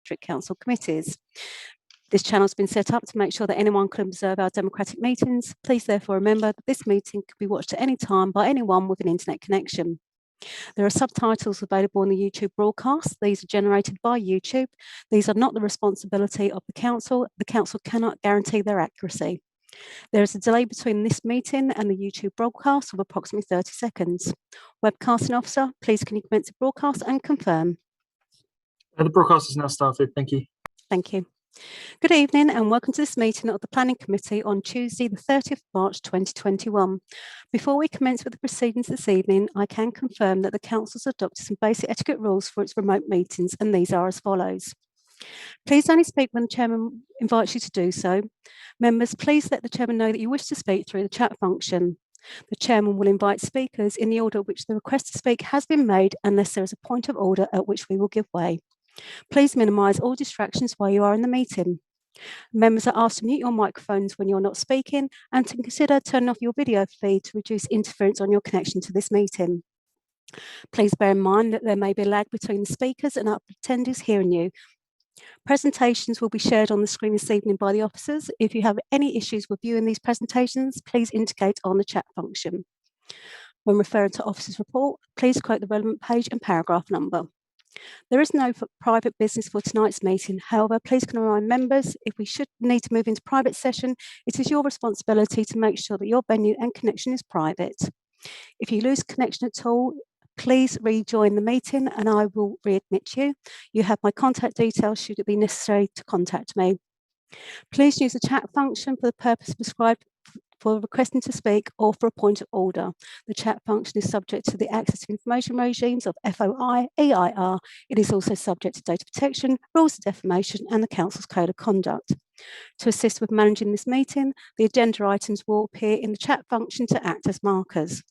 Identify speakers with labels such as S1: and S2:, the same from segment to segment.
S1: District Council committees. This channel has been set up to make sure that anyone can observe our democratic meetings. Please therefore remember that this meeting can be watched at any time by anyone with an internet connection. There are subtitles available on the YouTube broadcast. These are generated by YouTube. These are not the responsibility of the council. The council cannot guarantee their accuracy. There is a delay between this meeting and the YouTube broadcast of approximately 30 seconds. Webcasting officer, please can you commence the broadcast and confirm?
S2: The broadcast is now started. Thank you.
S1: Thank you. Good evening and welcome to this meeting of the Planning Committee on Tuesday, the 30th of March 2021. Before we commence with the proceedings this evening, I can confirm that the Council has adopted some basic etiquette rules for its remote meetings, and these are as follows. Please only speak when the Chairman invites you to do so. Members, please let the Chairman know that you wish to speak through the chat function. The Chairman will invite speakers in the order at which the request to speak has been made, unless there is a point of order at which we will give way. Please minimise all distractions while you are in the meeting. Members are asked to mute your microphones when you're not speaking and to consider turning off your video feed to reduce interference on your connection to this meeting. Please bear in mind that there may be a lag between the speakers and attendees hearing you. Presentations will be shared on the screen this evening by the officers. If you have any issues with viewing these presentations, please indicate on the chat function. When referring to officers' report, please quote the relevant page and paragraph number. There is no private business for tonight's meeting. However, please can I remind members, if we should need to move into private session, it is your responsibility to make sure that your venue and connection is private. If you lose connection at all, please rejoin the meeting and I will readmit you. You have my contact details should it be necessary to contact me. Please use the chat function for the purpose prescribed for requesting to speak or for a point of order. The chat function is subject to the access to information regimes of FOI, EIR. It is also subject to data protection, rules of defamation and the Council's Code of Conduct. To assist with managing this meeting, the agenda items will appear in the chat function to act as markers.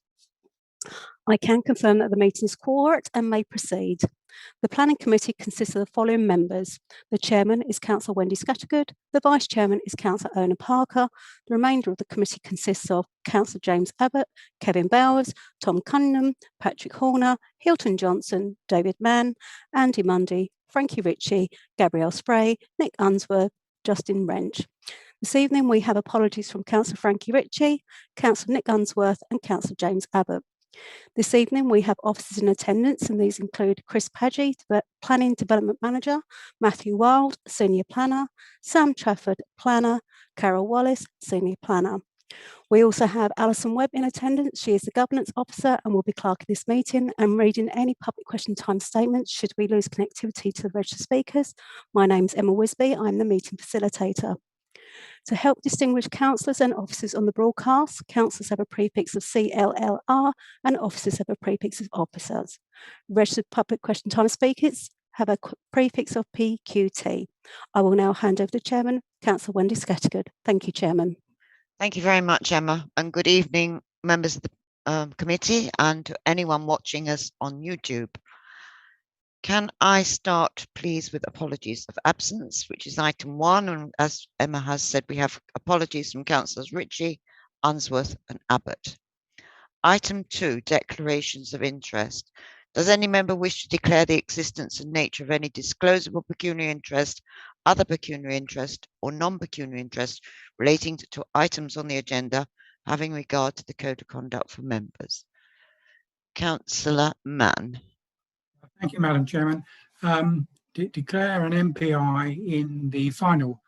S1: I can confirm that the meeting is quorate and may proceed. The Planning Committee consists of the following members. The Chairman is Councillor Wendy Scattergood. The Vice Chairman is Councillor Ona Parker. The remainder of the committee consists of Councillor James Abbott, Kevin Bowers, Tom Cunningham, Patrick Horner, Hilton Johnson, David Mann, Andy Mundy, Frankie Ritchie, Gabrielle Spray, Nick Unsworth, Justin Wrench. This evening we have apologies from Councillor Frankie Ritchie, Councillor Nick Unsworth and Councillor James Abbott. This evening we have officers in attendance and these include Chris Padgey, Planning Development Manager, Matthew Wild, Senior Planner, Sam Trafford, Planner, Carol Wallace, Senior Planner. We also have Alison Webb in attendance. She is the Governance Officer and will be clerking this meeting and reading any public question time statements should we lose connectivity to the registered speakers. My name is Emma Wisby, I'm the meeting facilitator. To help distinguish councillors and officers on the broadcast, councillors have a prefix of CLLR and officers have a prefix of officers. Registered public question time speakers have a prefix of PQT. I will now hand over to Chairman, Councillor Wendy Scattergood. Thank you, Chairman.
S3: Thank you very much, Emma, and good evening, members of the committee and to anyone watching us on YouTube. Can I start, please, with apologies of absence, which is item 1. And as Emma has said, we have apologies from Councillors Ritchie, Unsworth and Abbott. Item 2, declarations of interest. Does any member wish to declare the existence and nature of any disclosable pecuniary interest, other pecuniary interest or non-pecuniary interest relating to items on the agenda having regard to the Code of Conduct for members? Councillor Mann.
S4: Thank you, Madam Chairman. Declare an MPI in the final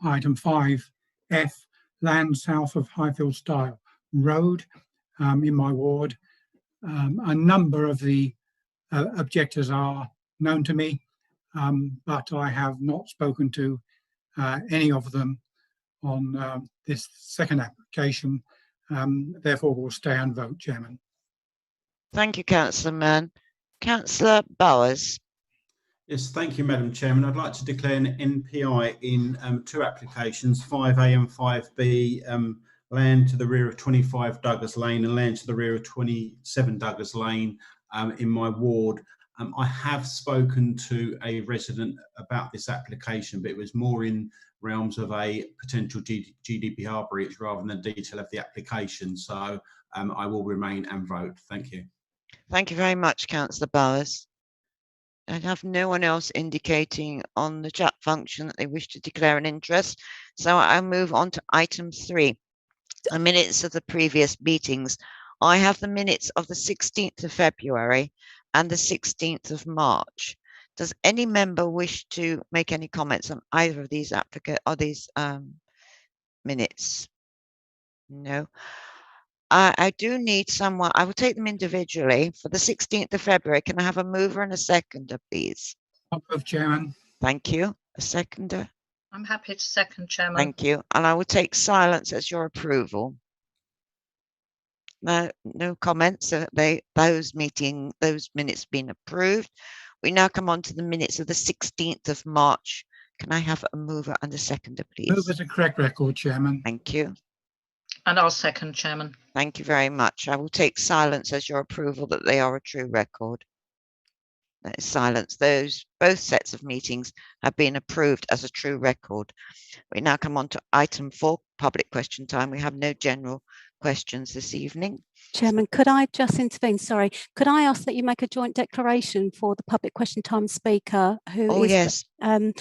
S4: item 5F, land south of Highfield Style Road in my ward. A number of the objectors are known to me, but I have not spoken to any of them on this second application. Therefore, we'll stay and vote, Chairman.
S3: Thank you, Councillor Mann. Councillor Bowers.
S5: Yes, thank you, Madam Chairman. I'd like to declare an NPI in 2 applications, 5A and 5B, land to the rear of 25 Douglas Lane and land to the rear of 27 Douglas Lane in my ward. I have spoken to a resident about this application, but it was more in realms of a potential GDPR breach rather than the detail of the application. So I will remain and vote. Thank you.
S3: Thank you very much, Councillor Bowers. I have no one else indicating on the chat function that they wish to declare an interest. So I'll move on to item 3, the minutes of the previous meetings. I have the minutes of the 16th of February and the 16th of March. Does any member wish to make any comments on either of these minutes? No. I do need someone. I will take them individually. For the 16th of February, can I have a mover and a seconder, please?
S4: I'll move, Chairman.
S3: Thank you. A seconder.
S6: I'm happy to second, Chairman.
S3: Thank you. And I will take silence as your approval. No comments. Those minutes been approved. We now come on to the minutes of the 16th of March. Can I have a mover and a seconder, please?
S4: Move as a correct record, Chairman.
S3: Thank you.
S6: And I'll second, Chairman.
S3: Thank you very much. I will take silence as your approval that they are a true record. That is silence. Both sets of meetings have been approved as a true record. We now come on to item 4, public question time. We have no general questions this evening.
S1: Chairman, could I just intervene? Sorry. Could I ask that you make a joint declaration for the public question time speaker who is
S3: yes.
S1: on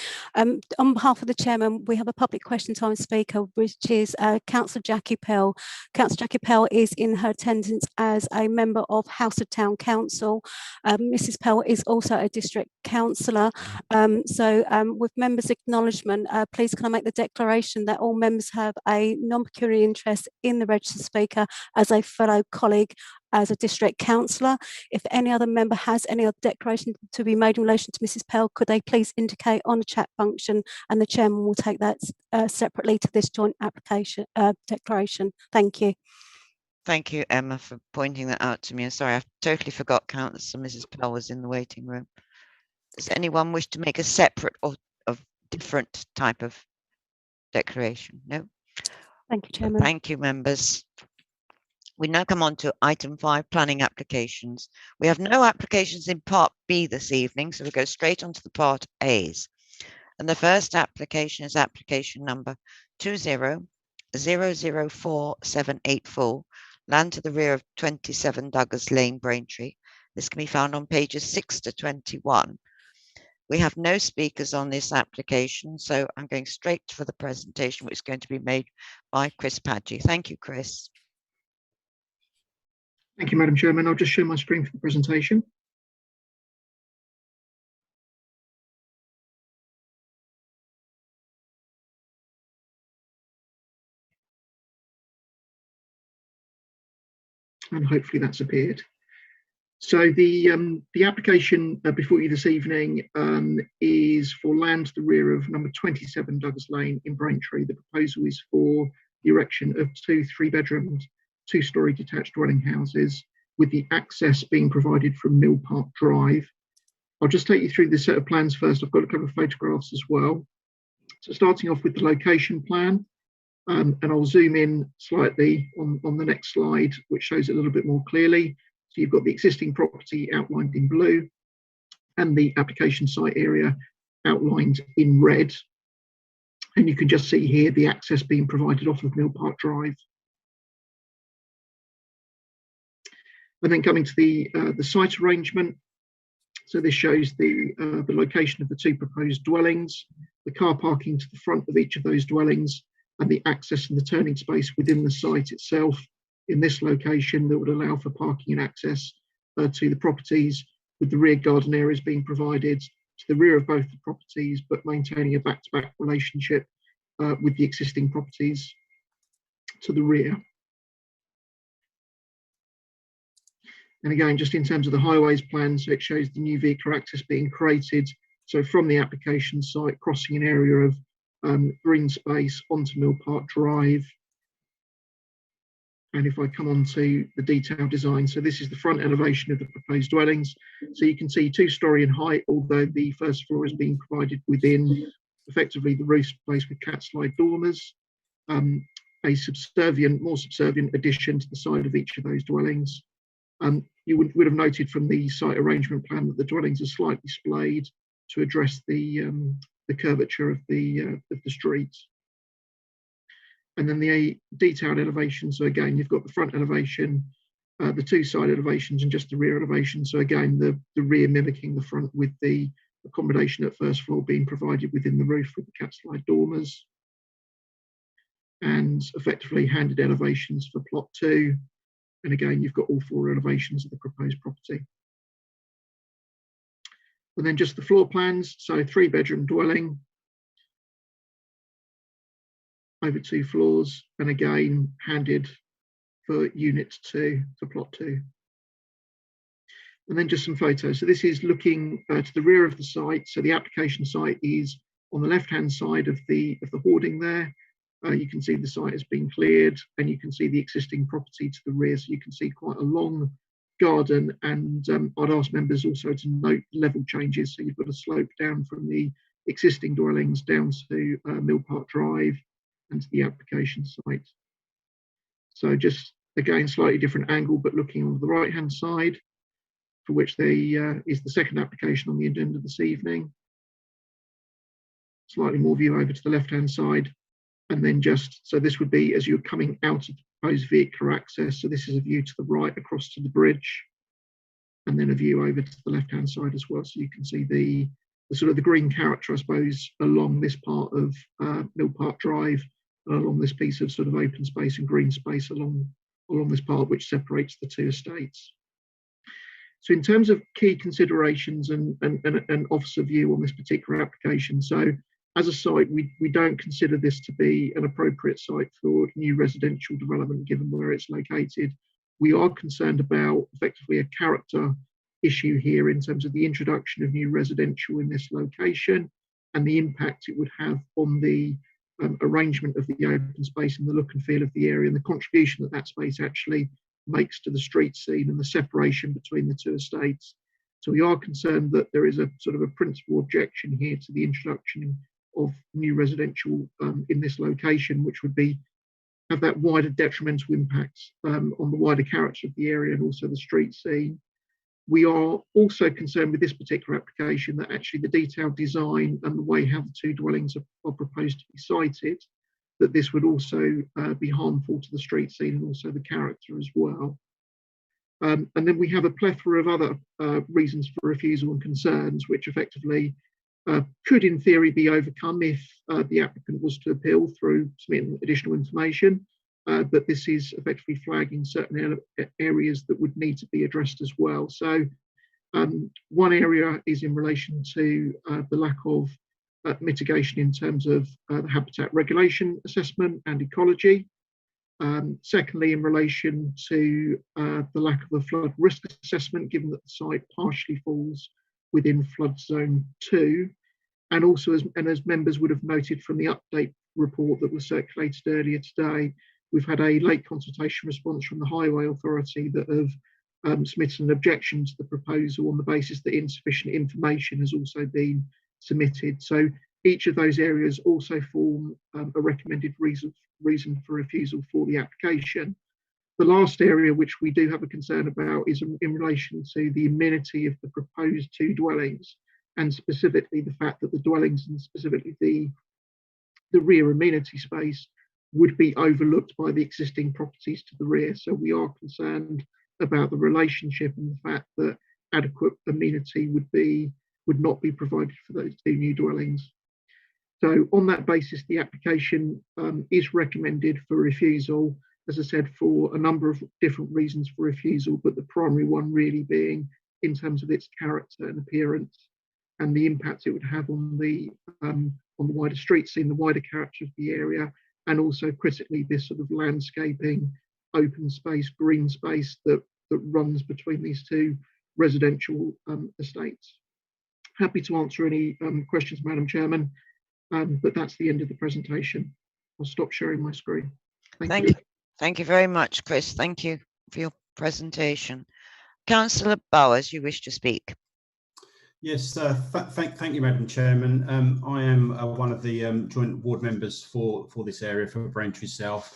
S1: behalf of the chairman? We have a public question time speaker, which is Councillor Jackie Pell. Councillor Jackie Pell is in her attendance as a member of House of Town Council. Mrs. Pell is also a district councillor. With members' acknowledgement, please can I make the declaration that all members have a non-pecuniary interest in the registered speaker as a fellow colleague, as a district councillor. If any other member has any other declaration to be made in relation to Mrs. Pell, could they please indicate on the chat function, and the chairman will take that separately to this joint application declaration. Thank you.
S3: Thank you, Emma, for pointing that out to me. I'm sorry, I totally forgot Councillor Mrs. Pell was in the waiting room. Does anyone wish to make a separate or different type of declaration? No?
S1: Thank you, Chairman.
S3: Thank you, members. We now come on to item 5, planning applications. We have no applications in part B this evening, so we'll go straight on to the part A's. And the first application is application number 20004784, land to the rear of 27 Douglas Lane, Braintree. This can be found on pages 6 to 21. We have no speakers on this application, so I'm going straight for the presentation, which is going to be made by Chris Padgey. Thank you, Chris.
S7: Thank you, Madam Chairman. I'll just share my screen for the presentation. And hopefully that's appeared. So the application before you this evening is for land to the rear of number 27 Douglas Lane in Braintree. The proposal is for the erection of 2 3-bedroom, 2-storey detached dwelling houses, with the access being provided from Mill Park Drive. I'll just take you through the set of plans first. I've got a couple of photographs as well. So starting off with the location plan, and I'll zoom in slightly on the next slide, which shows it a little bit more clearly. So you've got the existing property outlined in blue and the application site area outlined in red. And you can just see here the access being provided off of Mill Park Drive. And then coming to the site arrangement. So this shows the location of the 2 proposed dwellings, the car parking to the front of each of those dwellings, and the access and the turning space within the site itself in this location that would allow for parking and access to the properties, with the rear garden areas being provided to the rear of both the properties, but maintaining a back-to-back relationship with the existing properties to the rear. And again, just in terms of the highways plan, so it shows the new vehicle access being created. So from the application site, crossing an area of green space onto Mill Park Drive. And if I come on to the detailed design, so this is the front elevation of the proposed dwellings. So you can see 2-storey in height, although the first floor is being provided within effectively the roof space with cat slide dormers. A more subservient addition to the side of each of those dwellings. You would have noted from the site arrangement plan that the dwellings are slightly splayed to address the curvature of the streets. And then the detailed elevation. So again, you've got the front elevation the two side elevations and just the rear elevation. So again, the rear mimicking the front with the accommodation at first floor being provided within the roof with the cat slide dormers. And effectively handed elevations for plot 2. And again, you've got all 4 elevations of the proposed property. And then just the floor plans. So 3-bedroom dwelling over 2 floors, and again handed for unit 2 for plot 2. And then just some photos. So this is looking to the rear of the site. So the application site is on the left-hand side of the hoarding there. You can see the site has been cleared, and you can see the existing property to the rear. So you can see quite a long garden, and I'd ask members also to note level changes. So you've got a slope down from the existing dwellings down to Mill Park Drive and to the application site. So just again, slightly different angle, but looking on the right-hand side, for which there is the second application on the agenda this evening. Slightly more view over to the left-hand side. And then just, so this would be as you're coming out of the proposed vehicular access. So this is a view to the right across to the bridge, and then a view over to the left-hand side as well. So you can see the sort of the green character, I suppose, along this part of Mill Park Drive, along this piece of sort of open space and green space along this part which separates the 2 estates. So in terms of key considerations and officer view on this particular application, so as a site, we don't consider this to be an appropriate site for new residential development given where it's located. We are concerned about effectively a character issue here in terms of the introduction of new residential in this location and the impact it would have on the arrangement of the open space and the look and feel of the area, and the contribution that space actually makes to the street scene and the separation between the 2 estates. So we are concerned that there is a sort of a principal objection here to the introduction of new residential in this location, which would have that wider detrimental impact on the wider character of the area and also the street scene. We are also concerned with this particular application that actually the detailed design and the way how the 2 dwellings are proposed to be sited, that this would also be harmful to the street scene and also the character as well. And then we have a plethora of other reasons for refusal and concerns, which effectively could in theory be overcome if the applicant was to appeal through submitting additional information. But this is effectively flagging certain areas that would need to be addressed as well. So one area is in relation to the lack of mitigation in terms of the habitat regulation assessment and ecology. Secondly, in relation to the lack of a flood risk assessment, given that the site partially falls within flood zone 2. And also, as members would have noted from the update report that was circulated earlier today, we've had a late consultation response from the Highway Authority that have submitted an objection to the proposal on the basis that insufficient information has also been submitted. So each of those areas also form a recommended reason for refusal for the application. The last area which we do have a concern about is in relation to the amenity of the proposed 2 dwellings, and specifically the fact that the dwellings and specifically the rear amenity space would be overlooked by the existing properties to the rear. So we are concerned about the relationship and the fact that adequate amenity would not be provided for those 2 new dwellings. So on that basis, the application is recommended for refusal, as I said, for a number of different reasons for refusal, but the primary one really being in terms of its character and appearance and the impact it would have on the wider street scene, the wider character of the area, and also critically this sort of landscaping, open space, green space that runs between these 2 residential estates. Happy to answer any questions, Madam Chairman, but that's the end of the presentation. I'll stop sharing my screen. Thank you.
S3: Thank you very much, Chris. Thank you for your presentation. Councillor Bowers, you wish to speak.
S5: Yes, thank you, Madam Chairman. I am one of the joint ward members for this area for Braintree South.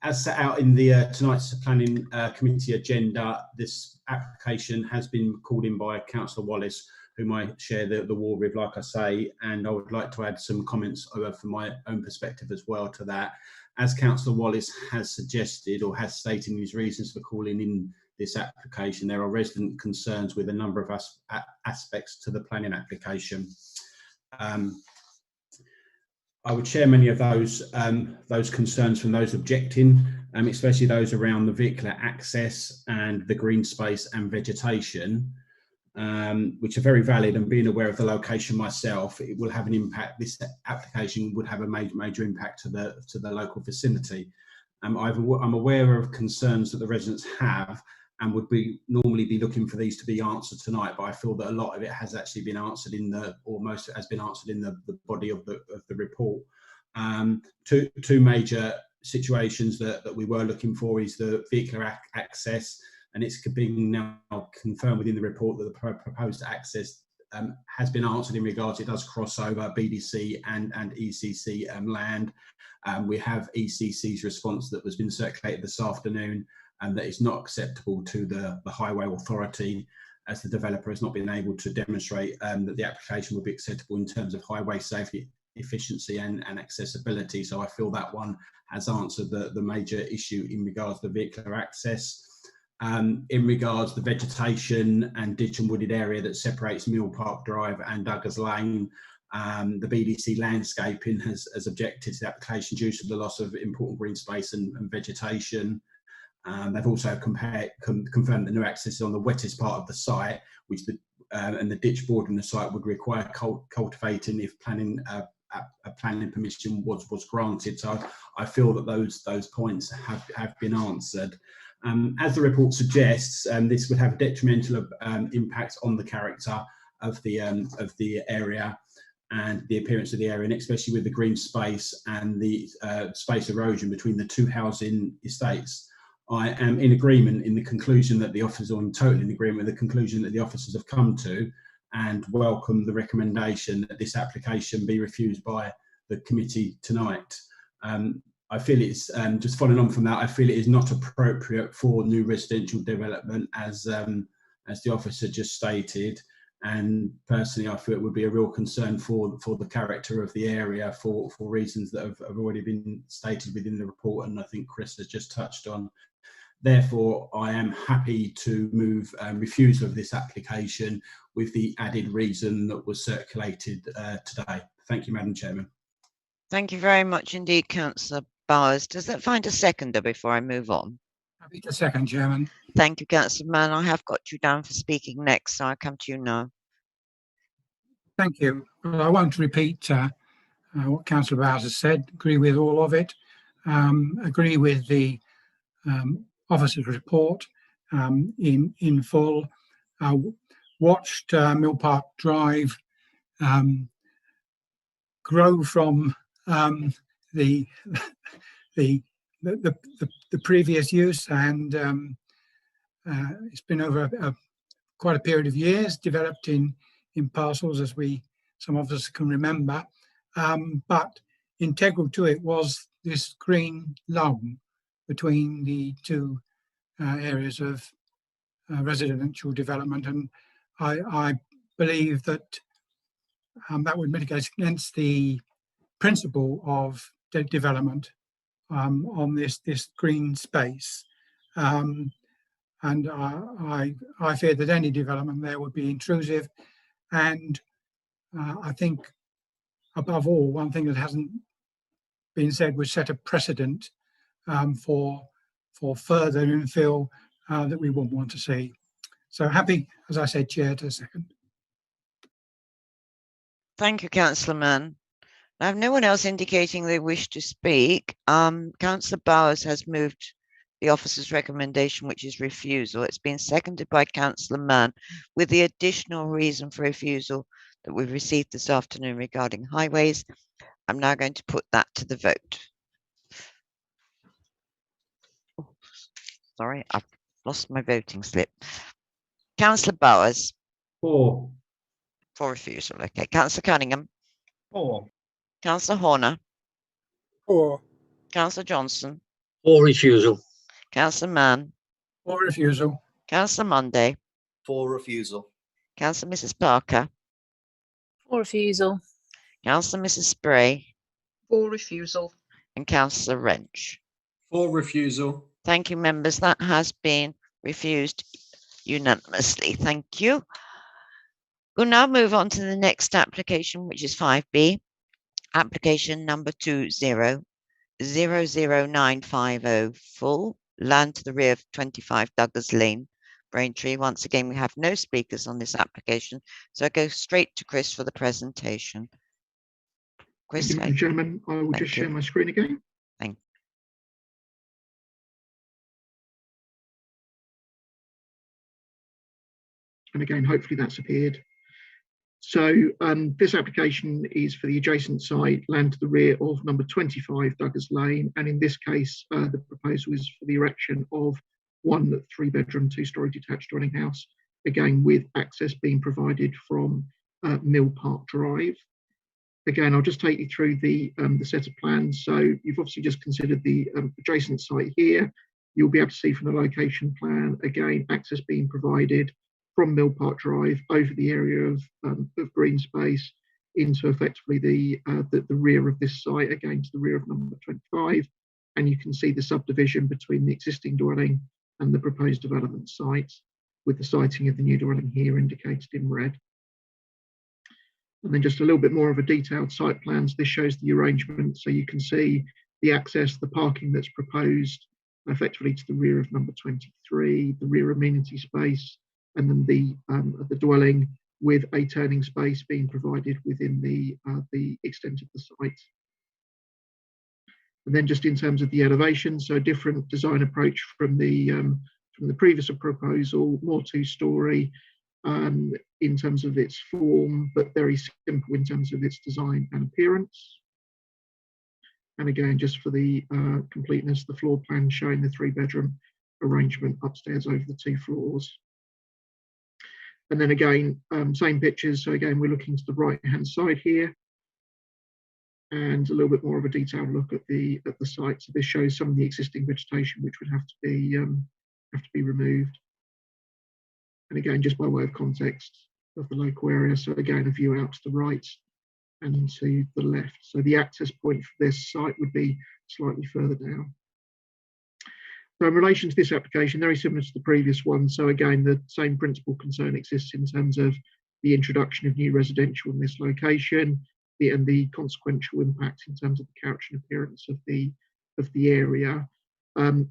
S5: As set out in the tonight's planning committee agenda, this application has been called in by Councillor Wallace, whom I share the ward with, like I say, and I would like to add some comments from my own perspective as well to that. as Councillor Wallace has suggested or has stated in his reasons for calling in this application, there are resident concerns with a number of aspects to the planning application. I would share many of those concerns from those objecting, especially those around the vehicular access and the green space and vegetation, which are very valid. And being aware of the location myself, it will have an impact. This application would have a major impact to the local vicinity. I'm aware of concerns that the residents have and would normally be looking for these to be answered tonight, but I feel that a lot of it has actually been answered or most has been answered in the body of the report. Two major situations that we were looking for is the vehicular access, and it's being now confirmed within the report that the proposed access has been answered in regards, it does cross over BDC and ECC land. We have ECC's response that has been circulated this afternoon, and that is not acceptable to the Highway Authority, as the developer has not been able to demonstrate that the application will be acceptable in terms of highway safety, efficiency and accessibility. So I feel that one has answered the major issue in regards to the vehicular access. In regards to the vegetation and ditch and wooded area that separates Mill Park Drive and Duggars Lane, the BDC Landscaping has objected to the application due to the loss of important green space and vegetation. They've also confirmed that no access is on the wettest part of the site, which and the ditch board in the site would require cultivating if a planning permission was granted. So I feel that those points have been answered. As the report suggests, this would have a detrimental impact on the character of the area and the appearance of the area, and especially with the green space and the space erosion between the two housing estates. I am in agreement in the conclusion that the officers, or totally in agreement with the conclusion that the officers have come to, and welcome the recommendation that this application be refused by the committee tonight. I feel it's, just following on from that, I feel it is not appropriate for new residential development as the officer just stated. And personally, I feel it would be a real concern for the character of the area for reasons that have already been stated within the report, and I think Chris has just touched on. Therefore, I am happy to move refusal of this application with the added reason that was circulated today. Thank you, Madam Chairman.
S3: Thank you very much indeed, Councillor Bowers. Does that find a seconder before I move on?
S4: Happy to second, Chairman.
S3: Thank you, Councillor Mann. I have got you down for speaking next, so I come to you now.
S4: Thank you. Well, I won't repeat what Councillor Bowers has said. Agree with all of it. Agree with the officer's report in full. Watched Mill Park Drive grow from the previous use, and it's been over quite a period of years, developed in parcels, as some of us can remember, but integral to it was this green loan between the two areas of residential development, and I believe that that would mitigate against the principle of development on this green space, and I fear that any development there would be intrusive. And I think, above all, one thing that hasn't been said would set a precedent for further infill that we wouldn't want to see. So happy, as I said, Chair, to second.
S3: Thank you, Councillor Mann. I have no one else indicating they wish to speak. Councillor Bowers has moved the officer's recommendation, which is refusal. It's been seconded by Councillor Mann with the additional reason for refusal that we've received this afternoon regarding highways. I'm now going to put that to the vote. Oh, sorry, I've lost my voting slip. Councillor Bowers.
S2: For.
S3: For refusal. Okay. Councillor Cunningham.
S2: For.
S3: Councillor Horner.
S2: For.
S3: Councillor Johnson.
S8: For refusal.
S3: Councillor Mann.
S4: For refusal.
S3: Councillor Monday.
S8: For refusal.
S3: Councillor Mrs. Parker.
S9: For refusal.
S3: Councillor Mrs. Spray.
S6: For refusal.
S3: and Councillor Wrench.
S2: For refusal.
S3: Thank you, members. That has been refused unanimously. Thank you. We'll now move on to the next application, which is 5B, application number 2000950, full, land to the rear of 25 Douglas Lane, Braintree. Once again, we have no speakers on this application, so I go straight to Chris for the presentation. Chris,
S7: Thank you, Madam Chairman. I will just share my screen again.
S3: Thank you.
S7: And again, hopefully that's appeared. So this application is for the adjacent site, land to the rear of number 25 Douglas Lane. And in this case, the proposal is for the erection of one 3-bedroom, 2-storey detached dwelling house, again, with access being provided from Mill Park Drive. Again, I'll just take you through the set of plans. So you've obviously just considered the adjacent site here. You'll be able to see from the location plan, again, access being provided from Mill Park Drive over the area of green space into effectively the rear of this site, again to the rear of number 25. And you can see the subdivision between the existing dwelling and the proposed development site, with the siting of the new dwelling here indicated in red. And then just a little bit more of a detailed site plans. This shows the arrangement, so you can see the access, the parking that's proposed effectively to the rear of number 23, the rear amenity space, and then the dwelling with a turning space being provided within the extent of the site. And then just in terms of the elevation, so a different design approach from the previous proposal, more 2-storey in terms of its form, but very simple in terms of its design and appearance. And again, just for the completeness, the floor plan showing the 3-bedroom arrangement upstairs over the 2 floors. And then again, same pictures. So again, we're looking to the right-hand side here, and a little bit more of a detailed look at the site. So this shows some of the existing vegetation which would have to be removed. And again, just by way of context of the local area. So again, a view out to the right and to the left. So the access point for this site would be slightly further down. So in relation to this application, very similar to the previous one. So again, the same principal concern exists in terms of the introduction of new residential in this location and the consequential impact in terms of the character and appearance of the area.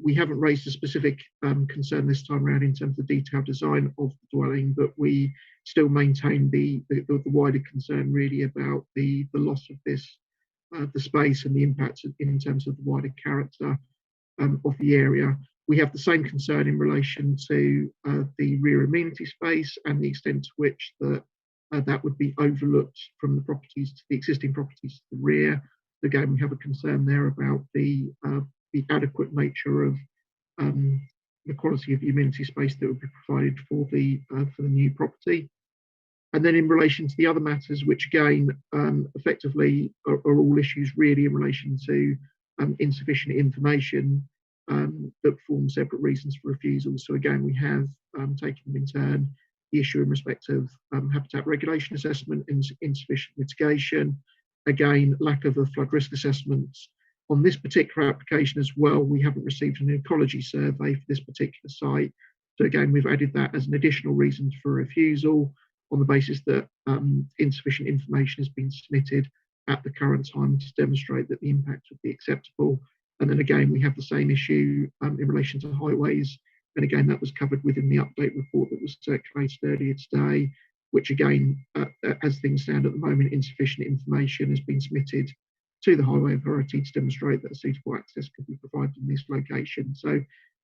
S7: We haven't raised a specific concern this time around in terms of the detailed design of the dwelling, but we still maintain the wider concern really about the loss of this, the space and the impact in terms of the wider character of the area. We have the same concern in relation to the rear amenity space and the extent to which that would be overlooked from the properties to the existing properties to the rear. Again, we have a concern there about the adequate nature of the quality of the amenity space that would be provided for the new property. And then in relation to the other matters, which again effectively are all issues really in relation to insufficient information that form separate reasons for refusal. So again, we have taken them in turn, the issue in respect of habitat regulation assessment, insufficient mitigation, again, lack of a flood risk assessment. On this particular application as well, we haven't received an ecology survey for this particular site. So again, we've added that as an additional reason for refusal on the basis that insufficient information has been submitted at the current time to demonstrate that the impact would be acceptable. And then again, we have the same issue in relation to highways. And again, that was covered within the update report that was circulated earlier today, which again, as things stand at the moment, insufficient information has been submitted to the Highway Authority to demonstrate that a suitable access could be provided in this location. So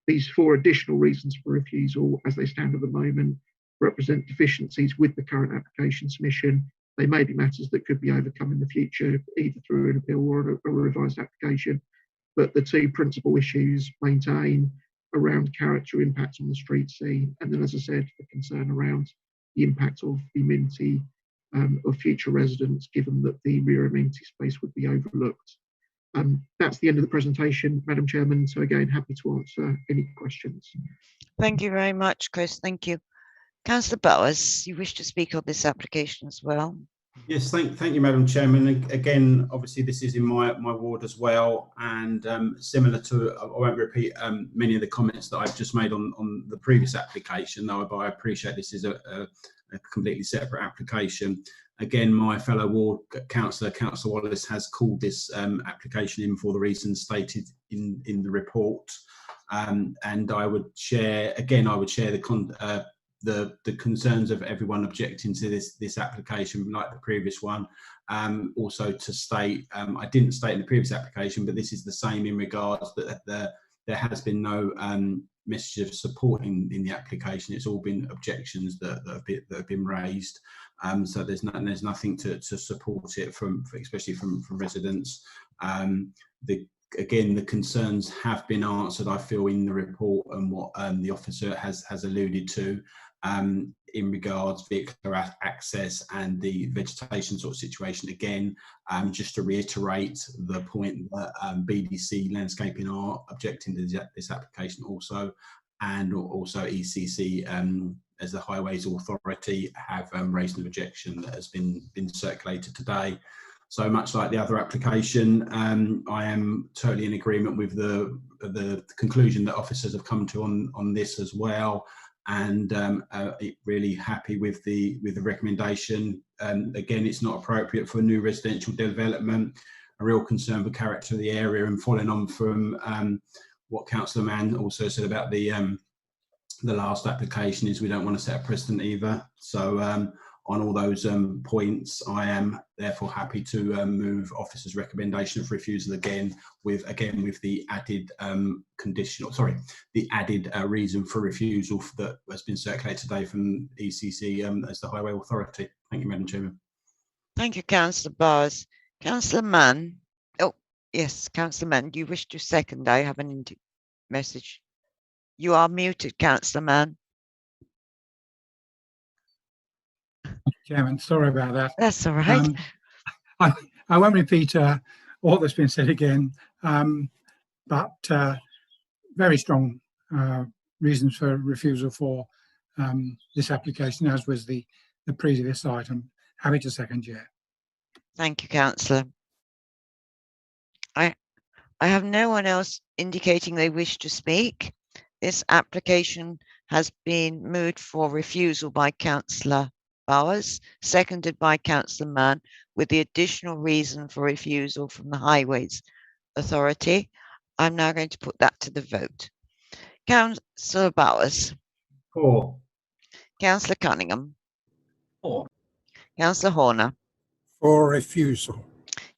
S7: these 4 additional reasons for refusal, as they stand at the moment, represent deficiencies with the current application submission. They may be matters that could be overcome in the future, either through an appeal or a revised application. But the 2 principal issues maintain around character, impact on the street scene, and then, as I said, the concern around the impact of the amenity of future residents, given that the rear amenity space would be overlooked. That's the end of the presentation, Madam Chairman. So again, happy to answer any questions.
S3: Thank you very much, Chris. Thank you. Councillor Bowers, you wish to speak on this application as well?
S5: Yes, thank you, Madam Chairman. Again, obviously, this is in my ward as well, and similar to, I won't repeat many of the comments that I've just made on the previous application, though I appreciate this is a completely separate application. Again, my fellow ward councillor, Councillor Wallace, has called this application in for the reasons stated in the report, and I would share the concerns of everyone objecting to this application, like the previous one. Also to state, I didn't state in the previous application, but this is the same in regards that there has been no message of support in the application. It's all been objections that have been raised. So there's nothing to support it especially from residents. Again, the concerns have been answered, I feel, in the report, and what the officer has alluded to in regards vehicular access and the vegetation sort of situation. Again, just to reiterate the point that BDC Landscaping are objecting to this application also, and also ECC as the Highways Authority have raised an objection that has been circulated today. So much like the other application, I am totally in agreement with the conclusion that officers have come to on this as well, and really happy with the recommendation. Again, it's not appropriate for a new residential development. A real concern for character of the area, and following on from what Councillor Mann also said about the last application, is we don't want to set a precedent either. So on all those points, I am therefore happy to move officer's recommendation of refusal again with the added the added reason for refusal that has been circulated today from ECC as the Highway Authority. Thank you, Madam Chairman.
S3: Thank you, Councillor Bowers. Councillor Mann. Oh, yes, Councillor Mann, do you wish to second? I have an message. You are muted, Councillor Mann.
S4: Chairman, sorry about that.
S3: That's all right.
S4: I won't repeat all that's been said again, but very strong reasons for refusal for this application, as was the previous item. Happy to second, Chair.
S3: Thank you, Councillor. I have no one else indicating they wish to speak. This application has been moved for refusal by Councillor Bowers, seconded by Councillor Mann, with the additional reason for refusal from the Highways Authority. I'm now going to put that to the vote. Councillor Bowers.
S5: For.
S3: Councillor Cunningham.
S8: For.
S3: Councillor Horner.
S9: For refusal.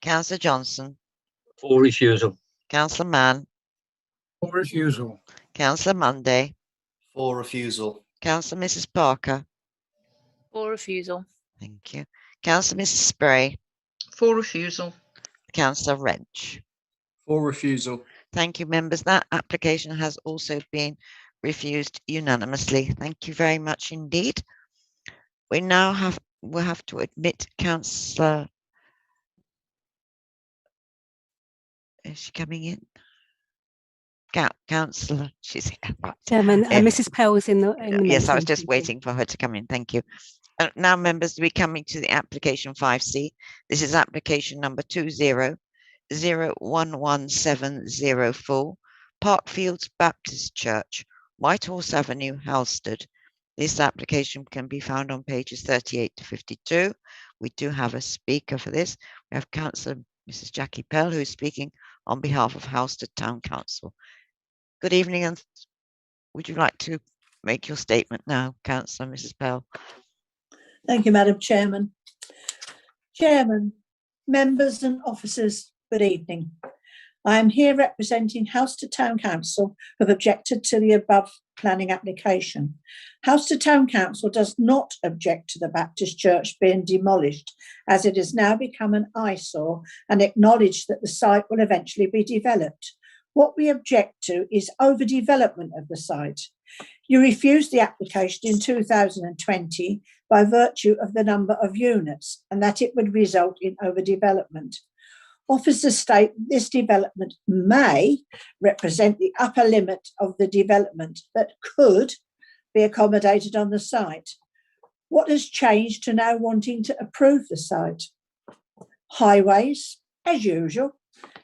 S3: Councillor Johnson.
S8: For refusal.
S3: Councillor Mann.
S4: For refusal.
S3: Councillor Monday.
S8: For refusal.
S3: Councillor Mrs. Parker.
S10: For refusal.
S3: Thank you. Councillor Mrs. Spray.
S6: For refusal.
S3: Councillor Wrench.
S2: For refusal.
S3: Thank you, members. That application has also been refused unanimously. Thank you very much indeed. We now we'll have to admit Councillor. Is she coming in? Councillor, she's here. Right.
S1: Chairman, Mrs. Pell is in the
S3: Yes, I was
S1: meeting.
S3: just waiting for her to come in. Thank you. Now, members, we're coming to the application 5C. This is application number 2001704, Parkfields Baptist Church, Whitehorse Avenue, Halstead. This application can be found on pages 38 to 52. We do have a speaker for this. We have Councillor Mrs. Jackie Pell, who is speaking on behalf of Halstead Town Council. Good evening, and would you like to make your statement now, Councillor Mrs. Pell?
S11: Thank you, Madam Chairman. Chairman, members and officers, good evening. I am here representing Halstead Town Council, who have objected to the above planning application. Halstead Town Council does not object to the Baptist Church being demolished, as it has now become an eyesore, and acknowledge that the site will eventually be developed. What we object to is overdevelopment of the site. You refused the application in 2020 by virtue of the number of units, and that it would result in overdevelopment. Officers state this development may represent the upper limit of the development that could be accommodated on the site. What has changed to now wanting to approve the site? Highways, as usual,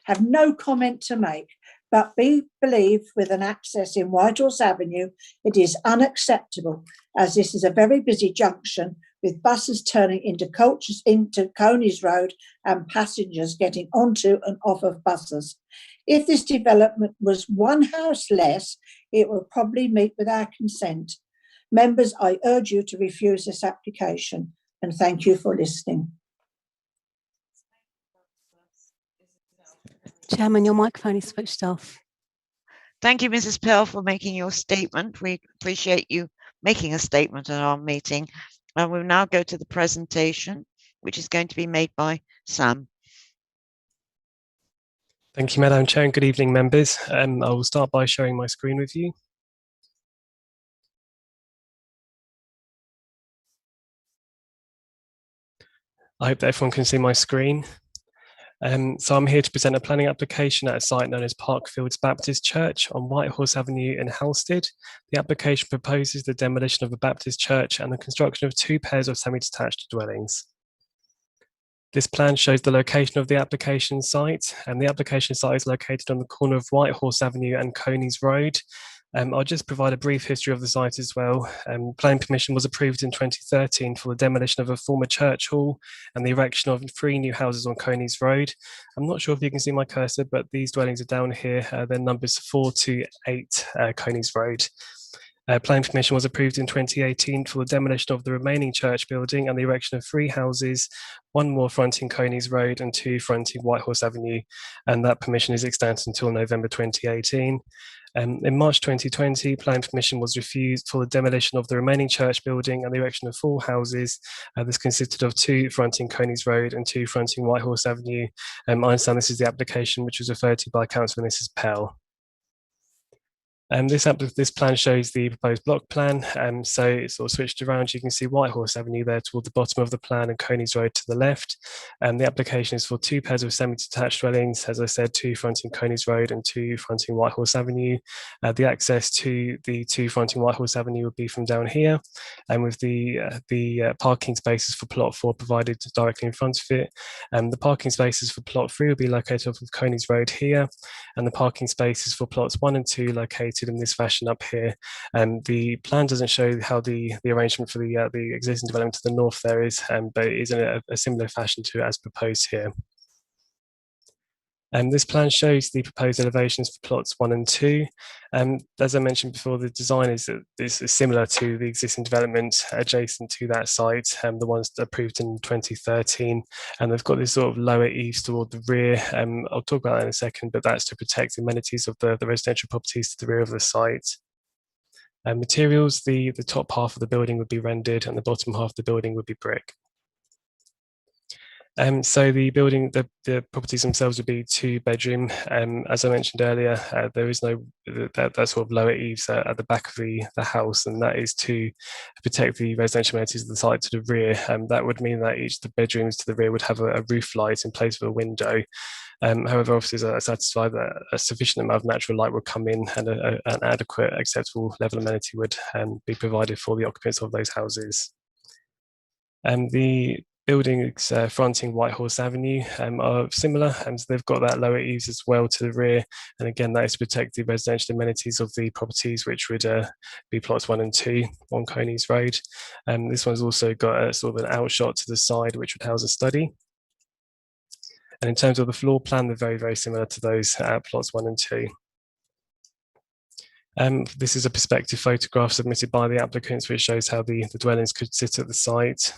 S11: have no comment to make, but we believe with an access in Whitehorse Avenue, it is unacceptable, as this is a very busy junction with buses turning into Coney's Road and passengers getting onto and off of buses. If this development was one house less, it will probably meet with our consent. Members, I urge you to refuse this application, and thank you for listening.
S1: Chairman, your microphone is switched off.
S3: Thank you, Mrs. Pell, for making your statement. We appreciate you making a statement at our meeting. And we'll now go to the presentation, which is going to be made by Sam.
S12: Thank you, Madam Chair, and good evening, members. I will start by sharing my screen with you. I hope that everyone can see my screen. So I'm here to present a planning application at a site known as Parkfields Baptist Church on Whitehorse Avenue in Halstead. The application proposes the demolition of a Baptist church and the construction of 2 pairs of semi-detached dwellings. This plan shows the location of the application site, and the application site is located on the corner of Whitehorse Avenue and Coney's Road. I'll just provide a brief history of the site as well. Planning permission was approved in 2013 for the demolition of a former church hall and the erection of 3 new houses on Coney's Road. I'm not sure if you can see my cursor, but these dwellings are down here. They're numbers 4 to 8 Coney's Road. Planning permission was approved in 2018 for the demolition of the remaining church building and the erection of 3 houses, 1 more fronting Coney's Road and 2 fronting Whitehorse Avenue, and that permission is extended until November 2018. In March 2020, planning permission was refused for the demolition of the remaining church building and the erection of 4 houses. This consisted of 2 fronting Coney's Road and 2 fronting Whitehorse Avenue. I understand this is the application which was referred to by Councillor Mrs. Pell. This plan shows the proposed block plan. So it's sort of switched around. You can see Whitehorse Avenue there toward the bottom of the plan and Coney's Road to the left. The application is for 2 pairs of semi-detached dwellings, as I said, 2 fronting Coney's Road and 2 fronting Whitehorse Avenue. The access to the 2 fronting Whitehorse Avenue would be from down here, and with the parking spaces for plot 4 provided directly in front of it. The parking spaces for plot 3 will be located off of Coney's Road here, and the parking spaces for plots 1 and 2 located in this fashion up here. The plan doesn't show how the arrangement for the existing development to the north there is, but it is in a similar fashion to as proposed here. This plan shows the proposed elevations for plots 1 and 2. As I mentioned before, the design is similar to the existing development adjacent to that site, the ones approved in 2013, and they've got this sort of lower eaves toward the rear. I'll talk about that in a second, but that's to protect the amenities of the residential properties to the rear of the site. Materials, the top half of the building would be rendered and the bottom half of the building would be brick. So the building, the properties themselves would be 2-bedroom. As I mentioned earlier, there is no that sort of lower eaves at the back of the house, and that is to protect the residential amenities of the site to the rear. That would mean that each of the bedrooms to the rear would have a roof light in place of a window. However, officers are satisfied that a sufficient amount of natural light would come in and an adequate, acceptable level of amenity would be provided for the occupants of those houses. The buildings fronting Whitehorse Avenue are similar, and they've got that lower eaves as well to the rear, and again that is to protect the residential amenities of the properties, which would be plots 1 and 2 on Coney's Road. This one's also got a sort of an outshot to the side which would house a study. And in terms of the floor plan, they're very, very similar to those at plots 1 and 2. This is a perspective photograph submitted by the applicants, which shows how the dwellings could sit at the site.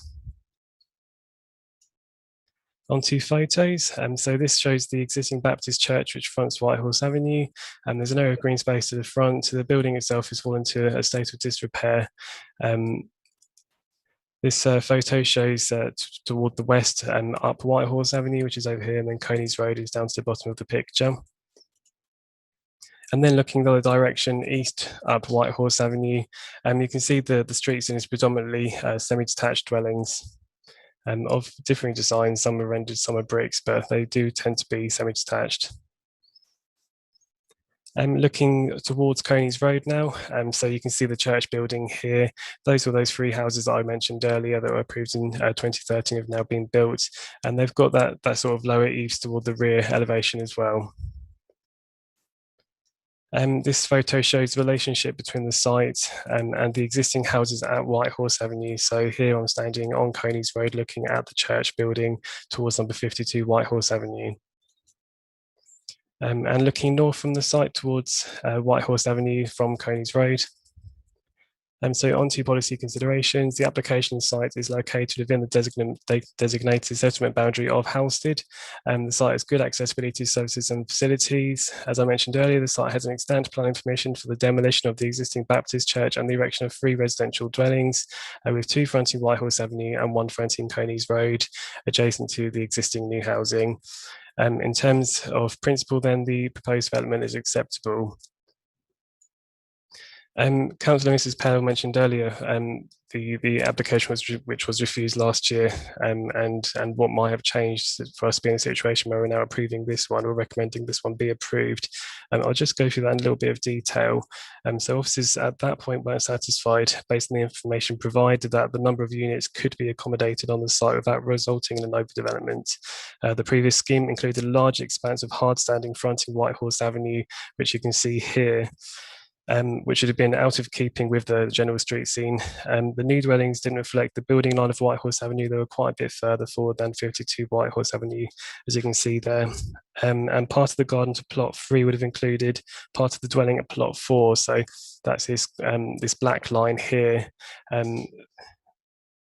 S12: Onto photos. So this shows the existing Baptist church which fronts Whitehorse Avenue, and there's an area of green space to the front. So the building itself has fallen into a state of disrepair. This photo shows toward the west up Whitehorse Avenue, which is over here, and then Coney's Road is down to the bottom of the picture. And then looking the other direction, east up Whitehorse Avenue, you can see the streets is predominantly semi-detached dwellings. Of differing designs, some are rendered, some are bricks, but they do tend to be semi-detached. Looking towards Coney's Road now, so you can see the church building here. Those were those 3 houses that I mentioned earlier that were approved in 2013 have now been built, and they've got that sort of lower eaves toward the rear elevation as well. This photo shows the relationship between the site and the existing houses at Whitehorse Avenue. So here I'm standing on Coney's Road looking at the church building towards number 52 Whitehorse Avenue. And looking north from the site towards Whitehorse Avenue from Coney's Road. So onto policy considerations, the application site is located within the designated settlement boundary of Halstead. The site has good accessibility to services and facilities. As I mentioned earlier, the site has an extant planning permission for the demolition of the existing Baptist church and the erection of 3 residential dwellings, with 2 fronting Whitehorse Avenue and 1 fronting Coney's Road, adjacent to the existing new housing. In terms of principle, then the proposed development is acceptable. Councillor Mrs. Pell mentioned earlier the application which was refused last year, and what might have changed for us to be in a situation where we're now approving this one or recommending this one be approved. I'll just go through that in a little bit of detail. So officers at that point weren't satisfied based on the information provided that the number of units could be accommodated on the site without resulting in an overdevelopment. The previous scheme included a large expanse of hard-standing fronting Whitehorse Avenue, which you can see here. Which would have been out of keeping with the general street scene. The new dwellings didn't reflect the building line of Whitehorse Avenue. They were quite a bit further forward than 52 Whitehorse Avenue, as you can see there. And part of the garden to plot 3 would have included part of the dwelling at plot 4. So that's this black line here.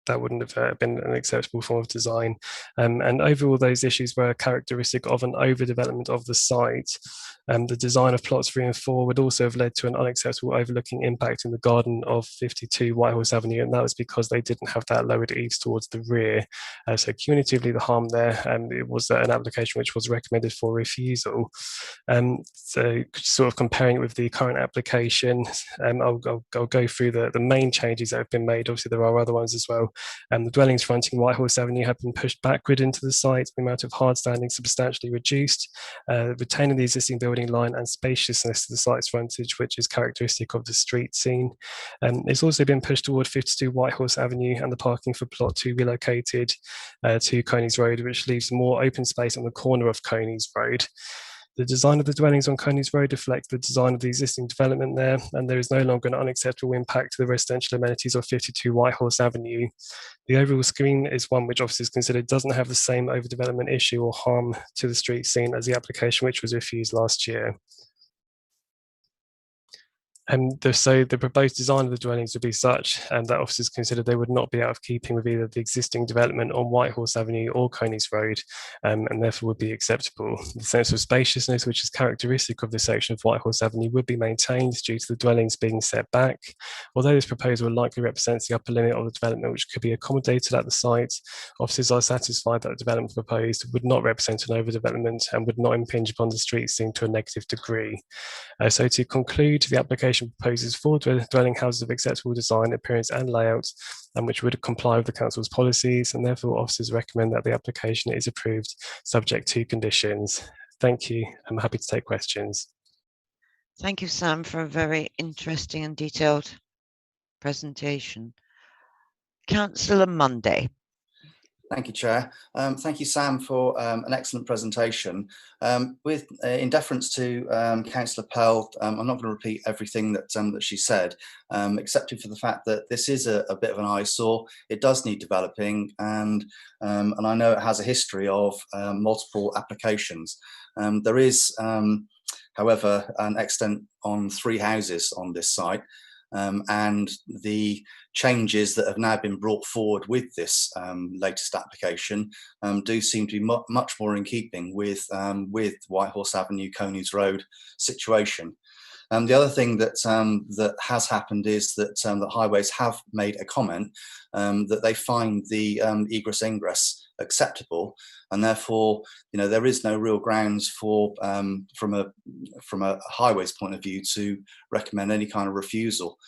S12: That wouldn't have been an acceptable form of design. And overall, those issues were characteristic of an overdevelopment of the site. The design of plots 3 and 4 would also have led to an unacceptable overlooking impact in the garden of 52 Whitehorse Avenue, and that was because they didn't have that lowered eaves towards the rear. So cumulatively, the harm there, it was an application which was recommended for refusal. So sort of comparing it with the current application, I'll go through the main changes that have been made. Obviously, there are other ones as well. The dwellings fronting Whitehorse Avenue have been pushed backward into the site, the amount of hard standing substantially reduced, retaining the existing building line and spaciousness to the site's frontage, which is characteristic of the street scene. It's also been pushed toward 52 Whitehorse Avenue, and the parking for plot 2 relocated to Coney's Road, which leaves more open space on the corner of Coney's Road. The design of the dwellings on Coney's Road reflects the design of the existing development there, and there is no longer an unacceptable impact to the residential amenities of 52 Whitehorse Avenue. The overall scheme is one which officers consider doesn't have the same overdevelopment issue or harm to the street scene as the application which was refused last year. So the proposed design of the dwellings would be such that officers considered they would not be out of keeping with either the existing development on Whitehorse Avenue or Coney's Road, and therefore would be acceptable. The sense of spaciousness, which is characteristic of this section of Whitehorse Avenue, would be maintained due to the dwellings being set back. Although this proposal likely represents the upper limit of the development which could be accommodated at the site, officers are satisfied that the development proposed would not represent an overdevelopment and would not impinge upon the street scene to a negative degree. So to conclude, the application proposes 4 dwelling houses of acceptable design, appearance and layout, and which would comply with the council's policies, and therefore officers recommend that the application is approved subject to conditions. Thank you. I'm happy to take questions.
S3: Thank you, Sam, for a very interesting and detailed presentation. Councillor Monday.
S8: Thank you, Chair. Thank you, Sam, for an excellent presentation. In deference to Councillor Pell, I'm not going to repeat everything that she said, except for the fact that this is a bit of an eyesore. It does need developing, and I know it has a history of multiple applications. There is, however, an extent on 3 houses on this site. And the changes that have now been brought forward with this latest application do seem to be much more in keeping with Whitehorse Avenue, Coney's Road situation. The other thing that has happened is that that Highways have made a comment that they find the egress-ingress acceptable, and therefore, there is no real grounds for, from a Highways point of view, to recommend any kind of refusal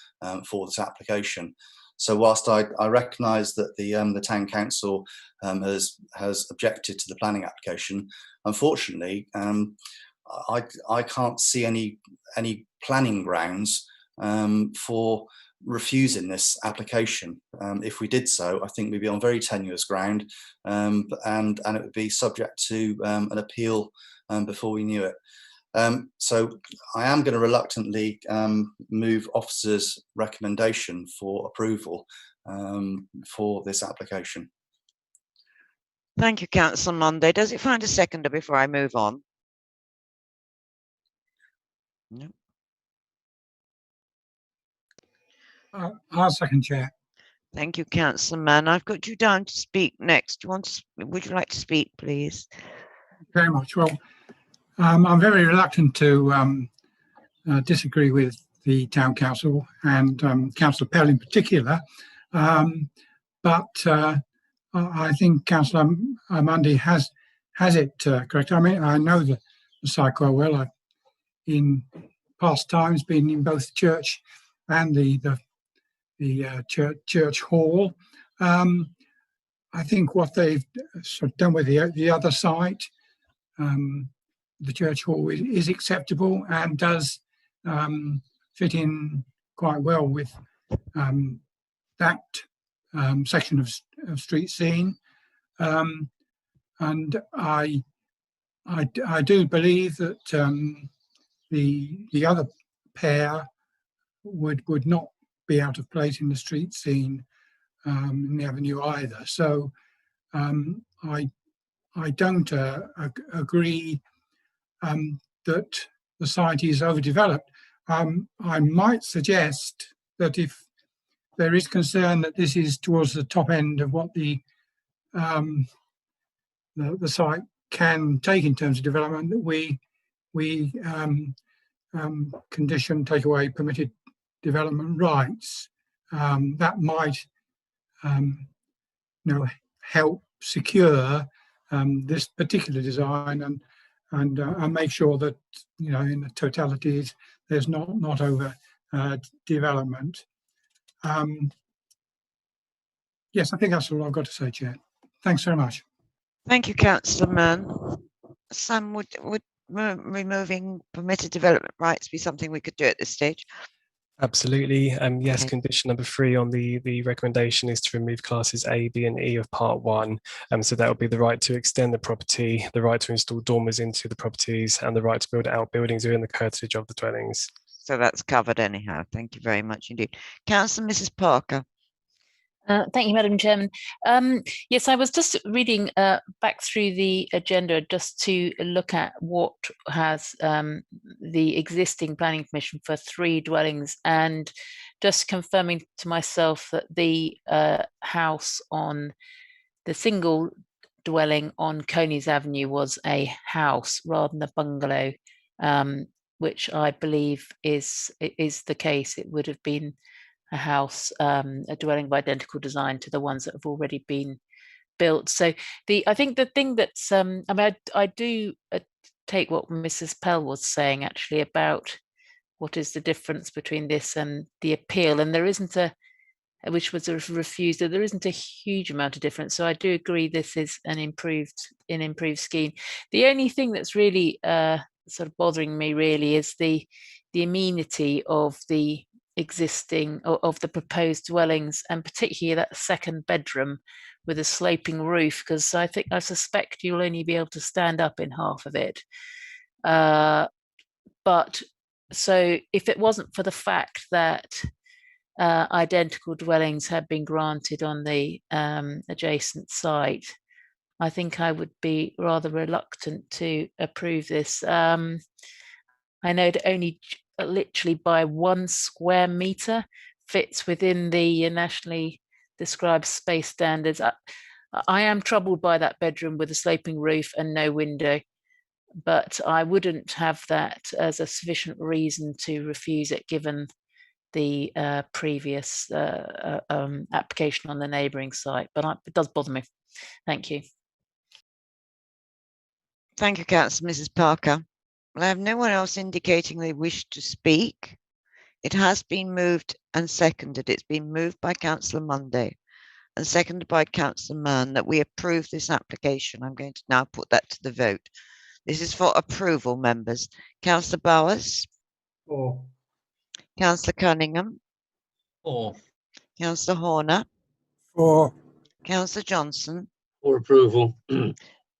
S8: for this application. So whilst I recognise that the town council has objected to the planning application, unfortunately, I can't see any planning grounds for refusing this application. If we did so, I think we'd be on very tenuous ground, and it would be subject to an appeal before we knew it. So I am going to reluctantly move officers' recommendation for approval for this application.
S3: Thank you, Councillor Monday. Does it find a seconder before I move on? No.
S4: I'll second, Chair.
S3: Thank you, Councillor Mann. I've got you down to speak next. Would you like to speak, please?
S4: Very much. Well, I'm very reluctant to disagree with the Town Council and Councillor Pell in particular, but I think Councillor Mundy has it correct. I mean, I know the site quite well. I've in past times been in both church and the church hall. I think what they've sort of done with the other site, the church hall, is acceptable and does fit in quite well with that section of street scene, and I do believe that the other pair would not be out of place in the street scene in the avenue either. So I don't agree that the site is overdeveloped. I might suggest that if there is concern that this is towards the top end of what the site can take in terms of development, that we condition take away permitted development rights. That might help secure this particular design and make sure that in the totality there's not over development. Yes, I think that's all I've got to say, Chair. Thanks very much.
S3: Thank you, Councillor Mann. Sam, would removing permitted development rights be something we could do at this stage?
S12: Absolutely. Yes,
S3: Okay.
S12: condition number 3 on the recommendation is to remove classes A, B and E of part 1. So that would be the right to extend the property, the right to install dormers into the properties, and the right to build outbuildings within the curtilage of the dwellings.
S3: So that's covered anyhow. Thank you very much indeed. Councillor Mrs. Parker.
S10: Thank you, Madam Chairman. Yes, I was just reading back through the agenda just to look at what has the existing planning permission for 3 dwellings, and just confirming to myself that the house on the single dwelling on Coney's Avenue was a house rather than a bungalow, which I believe is the case. It would have been a house, a dwelling of identical design to the ones that have already been built. So I think the thing that's, I mean, I do take what Mrs. Pell was saying actually about what is the difference between this and the appeal, and there isn't which was refused, there isn't a huge amount of difference. So I do agree this is an improved scheme. The only thing that's really sort of bothering me really is the amenity of the existing of the proposed dwellings, and particularly that second bedroom with a sloping roof, because I suspect you'll only be able to stand up in half of it. But so if it wasn't for the fact that identical dwellings had been granted on the adjacent site, I think I would be rather reluctant to approve this. I know that only literally by 1 square metre fits within the nationally described space standards. I am troubled by that bedroom with a sloping roof and no window, but I wouldn't have that as a sufficient reason to refuse it given the previous application on the neighbouring site, but it does bother me. Thank you.
S3: Thank you, Councillor Mrs. Parker. Well, I have no one else indicating they wish to speak. It has been moved and seconded. It's been moved by Councillor Monday and seconded by Councillor Mann that we approve this application. I'm going to now put that to the vote. This is for approval, members. Councillor Bowers,
S2: For.
S3: Councillor Cunningham,
S2: For.
S3: Councillor Horner,
S9: For.
S3: Councillor Johnson,
S2: For approval.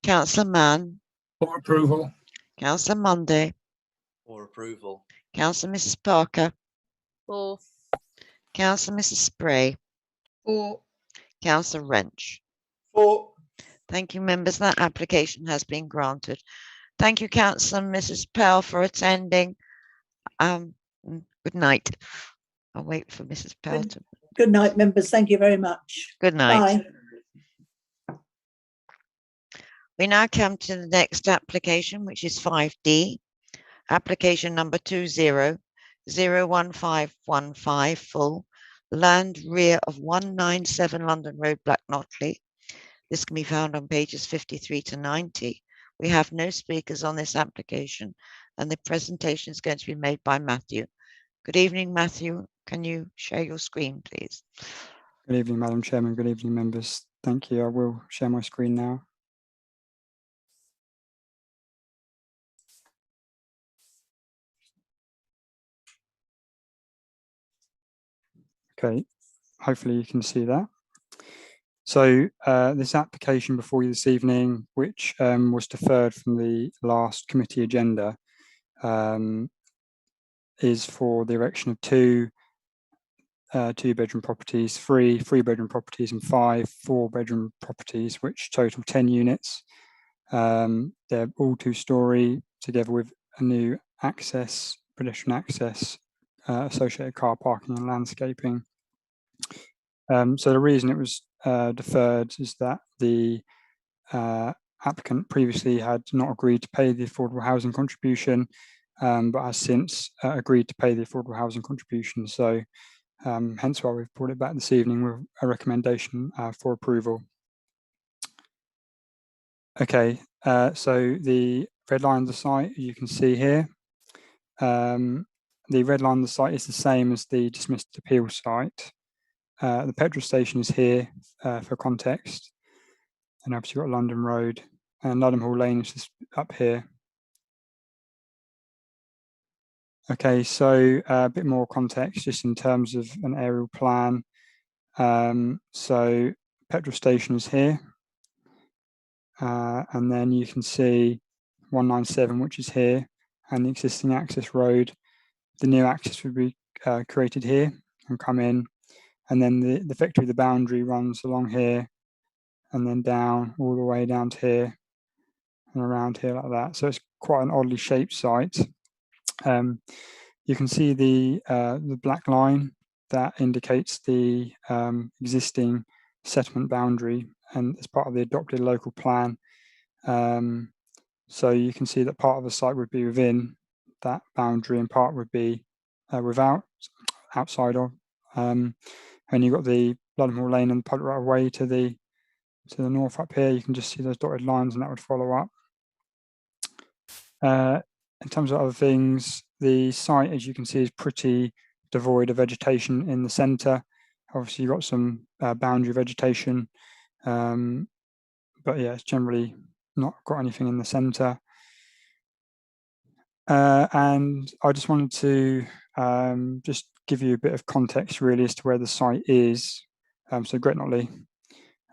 S3: Councillor Mann,
S4: For approval.
S3: Councillor Monday,
S8: For approval.
S3: Councillor Mrs Parker,
S10: For.
S3: Councillor Mrs Spray,
S6: For.
S3: Councillor Wrench.
S2: For.
S3: Thank you, members. That application has been granted. Thank you, Councillor and Mrs Pell, for attending. Good night. I'll wait for Mrs Pell to.
S11: Good night, members. Thank you very much.
S3: Good night.
S11: Bye.
S3: We now come to the next application, which is 5D. Application number 20-01515, full land rear of 197 London Road, Black Notley. This can be found on pages 53 to 90. We have no speakers on this application, and the presentation is going to be made by Matthew. Good evening, Matthew. Can you share your screen, please?
S13: Good evening, Madam Chairman. Good evening, members. Thank you. I will share my screen now. Okay, hopefully you can see that. So this application before you this evening, which was deferred from the last committee agenda, is for the erection of two 2-bedroom properties, 3 3-bedroom properties, and 5 4-bedroom properties, which total 10 units. They're all 2-storey, together with a new access, pedestrian access, associated car parking and landscaping. So the reason it was deferred is that the applicant previously had not agreed to pay the affordable housing contribution, but has since agreed to pay the affordable housing contribution. So hence why we've brought it back this evening with a recommendation for approval. Okay, so the red line of the site, you can see here, the red line of the site is the same as the dismissed appeal site. The petrol station is here for context, and obviously you've got London Road, and Ludham Hall Lane is just up here. Okay, so a bit more context just in terms of an aerial plan. So petrol station is here, and then you can see 197, which is here, and the existing access road. The new access would be created here and come in, and then effectively the boundary runs along here and then down all the way down to here and around here like that. So it's quite an oddly shaped site. You can see the black line that indicates the existing settlement boundary, and as part of the adopted local plan. So you can see that part of the site would be within that boundary and part would be outside of. And you've got the Ludham Hall Lane and the public right of way to the north up here. You can just see those dotted lines, and that would follow up. In terms of other things, the site, as you can see, is pretty devoid of vegetation in the centre. Obviously, you've got some boundary vegetation, but yeah, it's generally not got anything in the centre. And I just wanted to just give you a bit of context really as to where the site is. So Great Notley,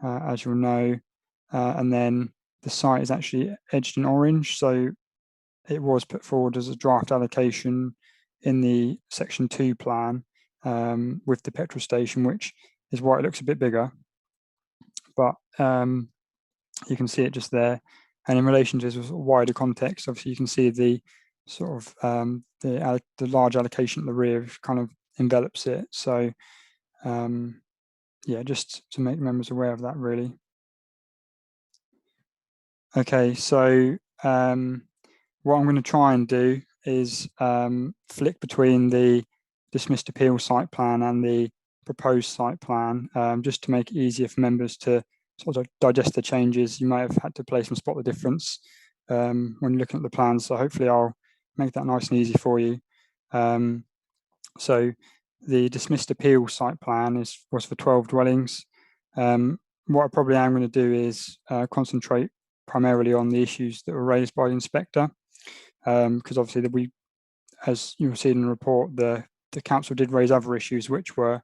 S13: as you'll know, and then the site is actually edged in orange. So it was put forward as a draft allocation in the Section 2 plan with the petrol station, which is why it looks a bit bigger. But you can see it just there. And in relation to this wider context, obviously you can see the sort of the large allocation at the rear kind of envelops it. So yeah, just to make members aware of that really. Okay, so what I'm going to try and do is flick between the dismissed appeal site plan and the proposed site plan, just to make it easier for members to sort of digest the changes. You may have had to place and spot the difference when you're looking at the plans. So hopefully I'll make that nice and easy for you. So the dismissed appeal site plan was for 12 dwellings. What I probably am going to do is concentrate primarily on the issues that were raised by the inspector, because obviously as you'll see in the report, the council did raise other issues which were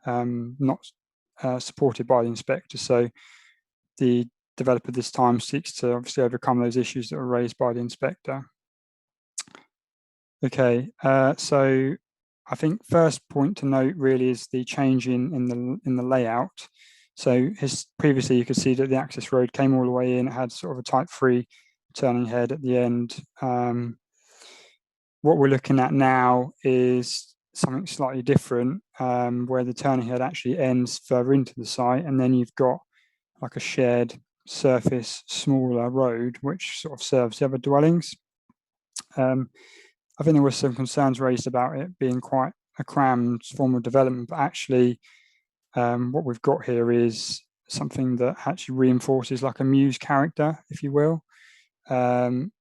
S13: not supported by the inspector. So the developer this time seeks to obviously overcome those issues that were raised by the inspector. Okay, so I think first point to note really is the change in the layout. So previously you could see that the access road came all the way in, it had sort of a type 3 turning head at the end. What we're looking at now is something slightly different, where the turning head actually ends further into the site, and then you've got like a shared surface, smaller road, which sort of serves the other dwellings. I think there were some concerns raised about it being quite a crammed form of development, but actually what we've got here is something that actually reinforces like a muse character, if you will.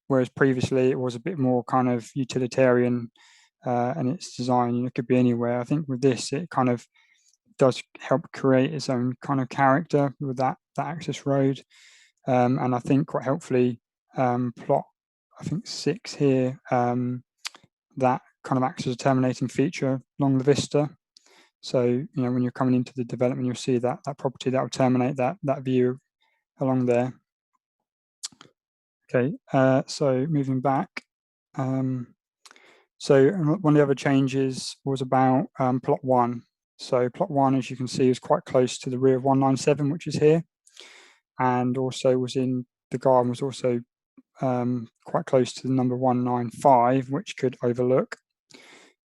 S13: Whereas previously it was a bit more kind of utilitarian and its design, it could be anywhere. I think with this, it kind of does help create its own kind of character with that access road. And I think quite helpfully, plot, I think 6 here, that kind of acts as a terminating feature along the vista. So, when you're coming into the development, you'll see that property that will terminate that view along there. Okay, so moving back. So one of the other changes was about plot 1. So plot 1, as you can see, is quite close to the rear of 197, which is here. And also the garden was also quite close to the number 195, which could overlook.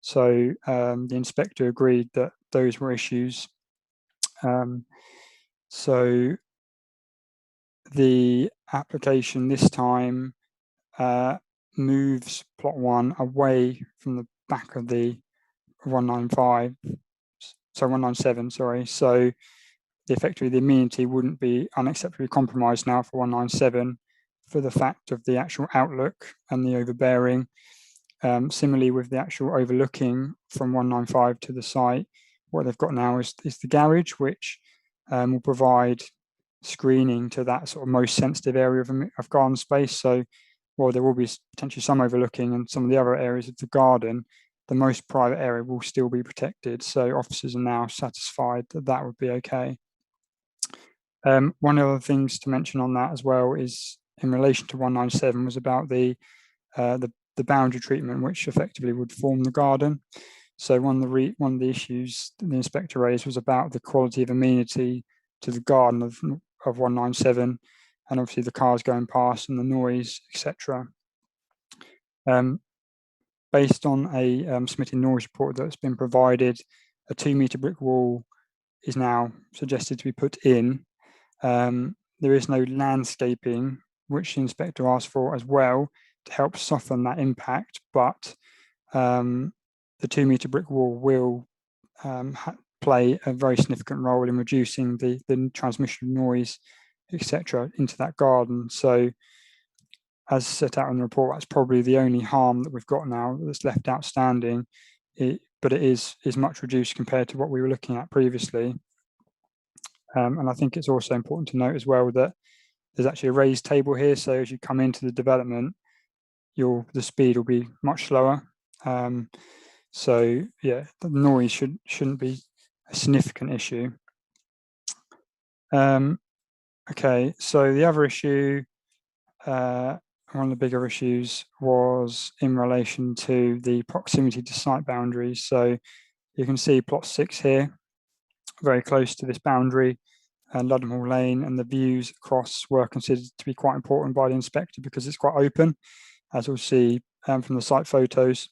S13: So the inspector agreed that those were issues. So the application this time moves plot 1 away from the back of the 197, sorry. So effectively the amenity wouldn't be unacceptably compromised now for 197 for the fact of the actual outlook and the overbearing. Similarly with the actual overlooking from 195 to the site, what they've got now is the garage, which will provide screening to that sort of most sensitive area of garden space. So while there will be potentially some overlooking and some of the other areas of the garden, the most private area will still be protected. So officers are now satisfied that would be okay. One of the things to mention on that as well is in relation to 197 was about the boundary treatment, which effectively would form the garden. So one of the issues the inspector raised was about the quality of amenity to the garden of 197, and obviously the cars going past and the noise, etc. Based on a submitted noise report that's been provided, a 2-meter brick wall is now suggested to be put in. There is no landscaping, which the inspector asked for as well to help soften that impact, but the 2-meter brick wall will play a very significant role in reducing the transmission of noise, etc., into that garden. So as set out in the report, that's probably the only harm that we've got now that's left outstanding, but it is much reduced compared to what we were looking at previously. And I think it's also important to note as well that there's actually a raised table here, so as you come into the development, the speed will be much slower. So yeah, the noise shouldn't be a significant issue. Okay, so the other issue, one of the bigger issues was in relation to the proximity to site boundaries. So you can see plot 6 here, very close to this boundary, and Ludham Hall Lane, and the views across were considered to be quite important by the inspector because it's quite open, as we'll see from the site photos.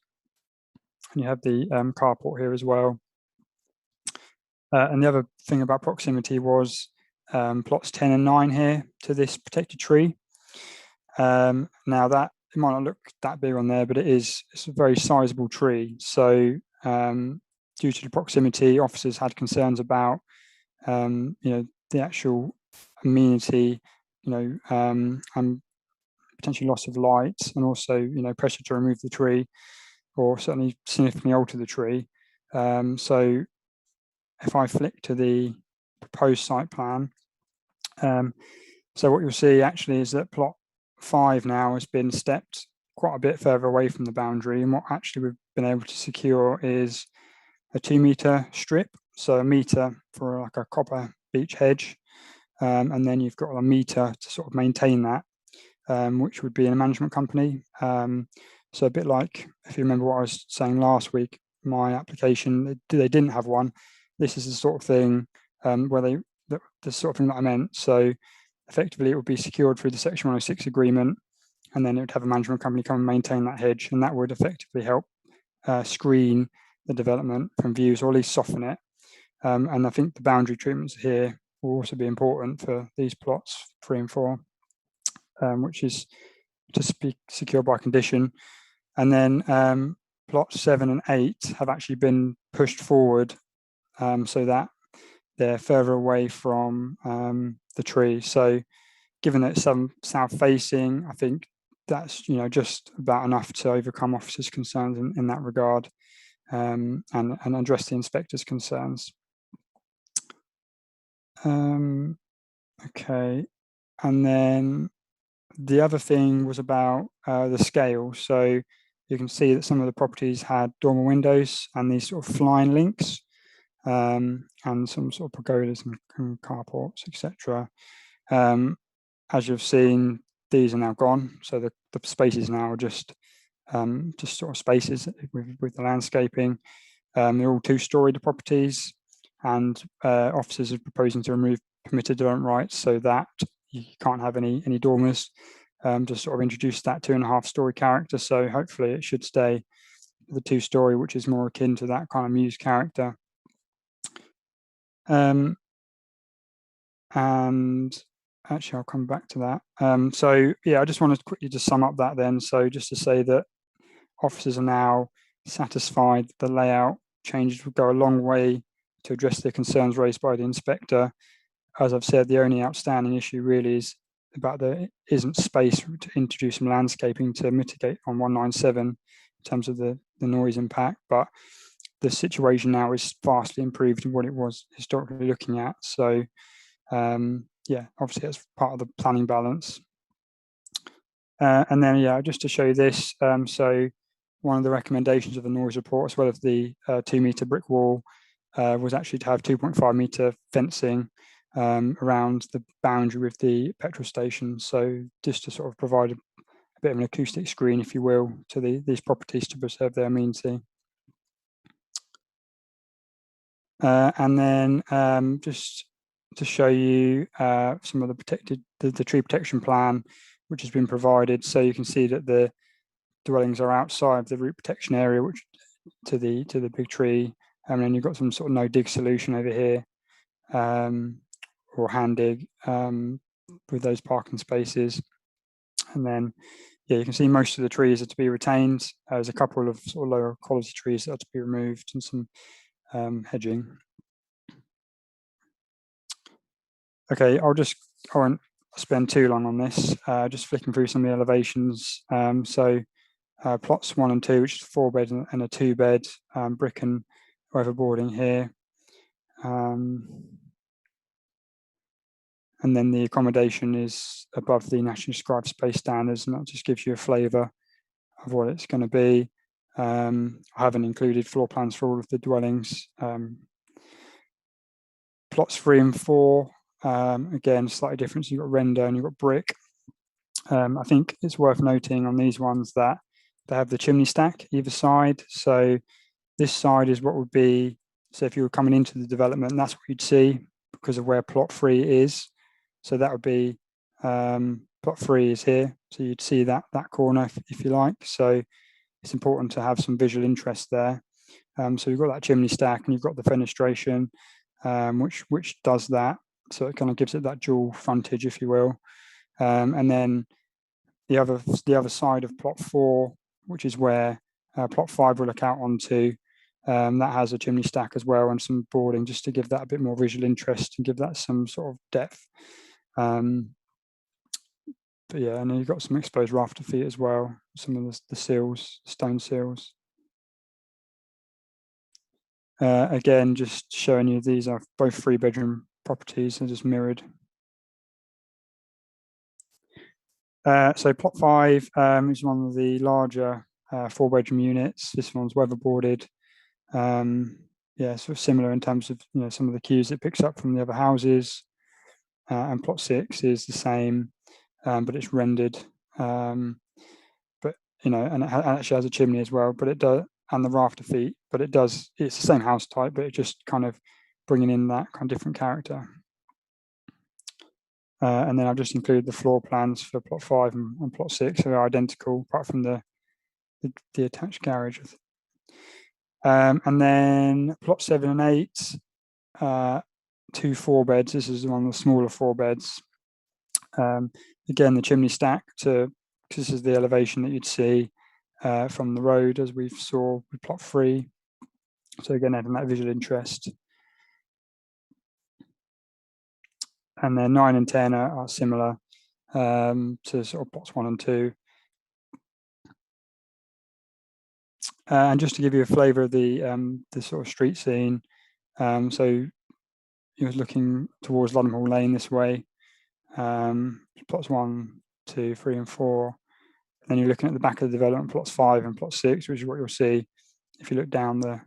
S13: And you have the carport here as well. And the other thing about proximity was plots 10 and 9 here to this protected tree. Now that it might not look that big on there, but it's a very sizable tree. So due to the proximity, officers had concerns about the actual amenity, and potentially loss of light, and also pressure to remove the tree or certainly significantly alter the tree. So if I flick to the proposed site plan, So what you'll see actually is that plot 5 now has been stepped quite a bit further away from the boundary, and what actually we've been able to secure is a 2-metre strip, so a metre for like a copper beech hedge, and then you've got a metre to sort of maintain that, which would be in a management company. So a bit like, if you remember what I was saying last week, my application, they didn't have one. This is the sort of thing where the sort of thing that I meant. So effectively it would be secured through the Section 106 agreement, and then it would have a management company come and maintain that hedge, and that would effectively help screen the development from views, or at least soften it. And I think the boundary treatments here will also be important for these plots 3 and 4, which is to be secured by condition. And then plots 7 and 8 have actually been pushed forward so that they're further away from the tree. So given that it's south facing, I think that's just about enough to overcome officers' concerns in that regard, and address the inspector's concerns. Okay, and then the other thing was about the scale. So you can see that some of the properties had dormer windows and these sort of flying links, and some sort of pergolas and carports, etc. As you've seen, these are now gone. So the spaces now are just sort of spaces with the landscaping. They're all 2-storey properties, and officers are proposing to remove permitted development rights so that you can't have any dormers, to sort of introduce that 2.5-storey character. So hopefully it should stay the 2-storey, which is more akin to that kind of muse character. And actually, I'll come back to that. So yeah, I just wanted to quickly just sum up that then. So just to say that officers are now satisfied the layout changes will go a long way to address the concerns raised by the inspector. As I've said, the only outstanding issue really is about there isn't space to introduce some landscaping to mitigate on 197 in terms of the noise impact, but the situation now is vastly improved from what it was historically looking at. So yeah, obviously that's part of the planning balance. And then yeah, just to show you this, so one of the recommendations of the noise report, as well as the 2-metre brick wall, was actually to have 2.5-metre fencing around the boundary with the petrol station. So just to sort of provide a bit of an acoustic screen, if you will, to these properties to preserve their amenity. And then just to show you some of the tree protection plan, which has been provided. So you can see that the dwellings are outside the root protection area, which to the big tree, and then you've got some sort of no dig solution over here, or hand dig with those parking spaces. And then yeah, you can see most of the trees are to be retained. There's a couple of sort of lower quality trees that are to be removed, and some hedging. Okay, I won't spend too long on this, just flicking through some of the elevations. So plots 1 and 2, which is 4-bed and a 2-bed, brick and overboarding here. And then the accommodation is above the nationally described space standards, and that just gives you a flavour of what it's going to be. I haven't included floor plans for all of the dwellings. Plots 3 and 4, again, slightly different. So you've got render and you've got brick. I think it's worth noting on these ones that they have the chimney stack either side. So this side is what would be, so if you were coming into the development, that's what you'd see because of where plot 3 is. So that would be, plot 3 is here. So you'd see that corner if you like. So it's important to have some visual interest there. So you've got that chimney stack and you've got the fenestration, which does that. So it kind of gives it that dual frontage, if you will. And then the other side of plot 4, which is where plot 5 will look out onto, that has a chimney stack as well and some boarding, just to give that a bit more visual interest and give that some sort of depth. But yeah, and then you've got some exposed rafter feet as well, some of the seals, stone seals. Again, just showing you these are both 3-bedroom properties, they're just mirrored. So plot 5 is one of the larger 4-bedroom units. This one's weatherboarded. Yeah, sort of similar in terms of some of the cues it picks up from the other houses. And plot 6 is the same, but it's rendered. But and it actually has a chimney as well. But it does, and the rafter feet. But it does. It's the same house type, but it just kind of bringing in that kind of different character. And then I've just included the floor plans for plot 5 and plot 6. So they're identical, apart from the attached garage. And then plot 7 and 8, 2 4-beds. This is one of the smaller 4-beds. Again, the chimney stack because this is the elevation that you'd see from the road, as we saw with plot 3. So again, having that visual interest. And then 9 and 10 are similar to sort of plots 1 and 2. And just to give you a flavour of the sort of street scene, so you was looking towards Ludham Hall Lane this way, plots 1, 2, 3, and 4. And then you're looking at the back of the development, plots 5 and plot 6, which is what you'll see if you look down the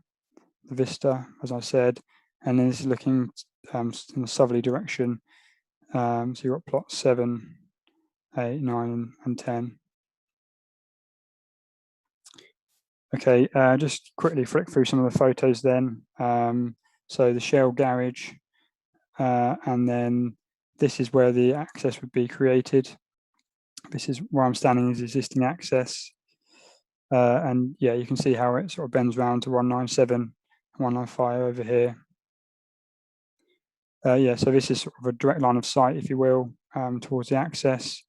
S13: vista, as I said. And then this is looking in the southerly direction. So you've got plots 7, 8, 9, and 10. Okay, just quickly flick through some of the photos then. So the shell garage, and then this is where the access would be created. This is where I'm standing, is existing access. And yeah, you can see how it sort of bends round to 197, 195 over here. Yeah, so this is sort of a direct line of sight, if you will, towards the access.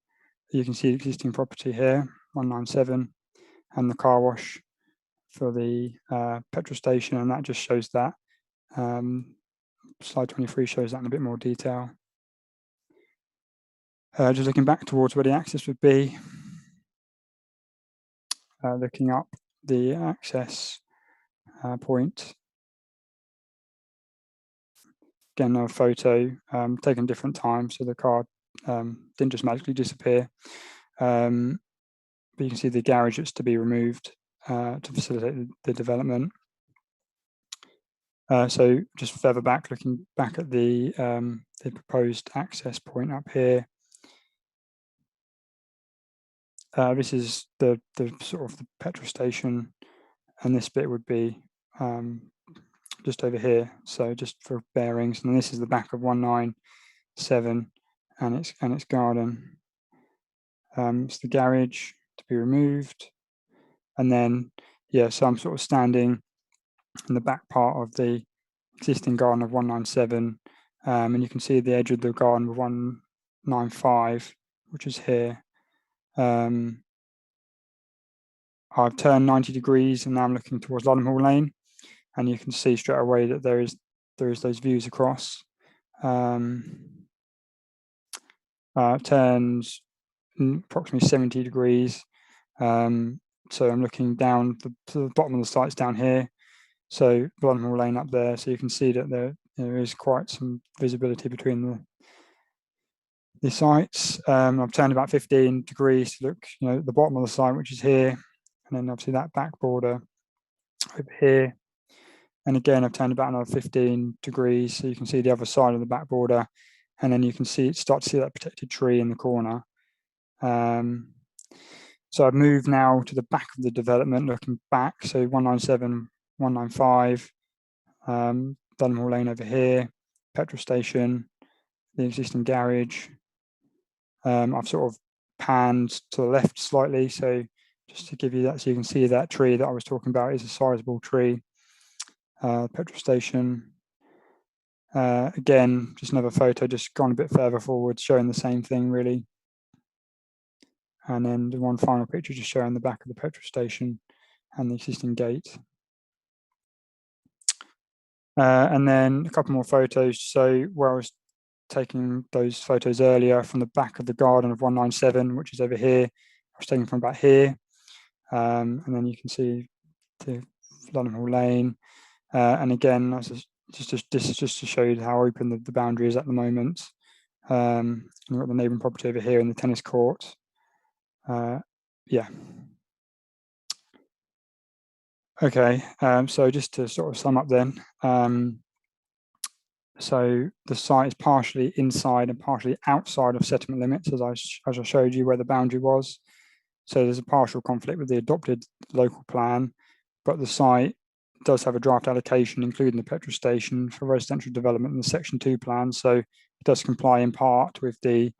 S13: You can see the existing property here, 197, and the car wash for the petrol station, and that just shows that. Slide 23 shows that in a bit more detail. Just looking back towards where the access would be, looking up the access point. Again, a photo taken different time, so the car didn't just magically disappear. But you can see the garage that's to be removed to facilitate the development. So just further back, looking back at the proposed access point up here. This is the sort of the petrol station, and this bit would be just over here. So just for bearings, and this is the back of 197 and its garden. It's the garage to be removed, and then yeah, so I'm sort of standing in the back part of the existing garden of 197, and you can see the edge of the garden of 195, which is here. I've turned 90 degrees and now I'm looking towards Ludham Hall Lane, and you can see straight away that there is those views across. I've turned approximately 70 degrees, so I'm looking down to the bottom of the sites down here. So Ludham Hall Lane up there, so you can see that there is quite some visibility between the sites. I've turned about 15 degrees to look, at the bottom of the site, which is here, and then obviously that back border over here. And again, I've turned about another 15 degrees, so you can see the other side of the back border, and then you can start to see that protected tree in the corner. So I've moved now to the back of the development, looking back. So 197, 195, Ludham Hall Lane over here, petrol station, the existing garage. I've sort of panned to the left slightly, so just to give you that, so you can see that tree that I was talking about is a sizable tree. Petrol station. Again, just another photo, just gone a bit further forward, showing the same thing really. And then the one final picture just showing the back of the petrol station and the existing gate. And then a couple more photos. So where I was taking those photos earlier from the back of the garden of 197, which is over here, I was taking from about here. And then you can see the Ludham Hall Lane. And again, this is just to show you how open the boundary is at the moment. We've got the neighbouring property over here in the tennis court. Yeah. Okay, so just to sort of sum up then, so the site is partially inside and partially outside of settlement limits, as I showed you where the boundary was. So there's a partial conflict with the adopted local plan, but the site does have a draft allocation, including the petrol station for residential development in the Section 2 plan. So it does comply in part with the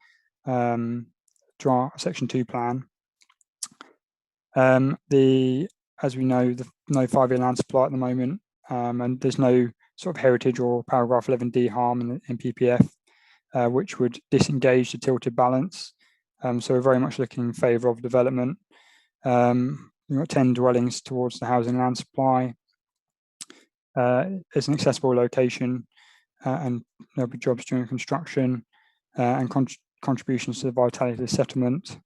S13: draft Section 2 plan. As we know, no 5-year land supply at the moment, and there's no sort of heritage or paragraph 11D harm in PPF, which would disengage the tilted balance. So we're very much looking in favour of development. We've got 10 dwellings towards the housing land supply. It's an accessible location, and there'll be jobs during construction and contributions to the vitality of the settlement.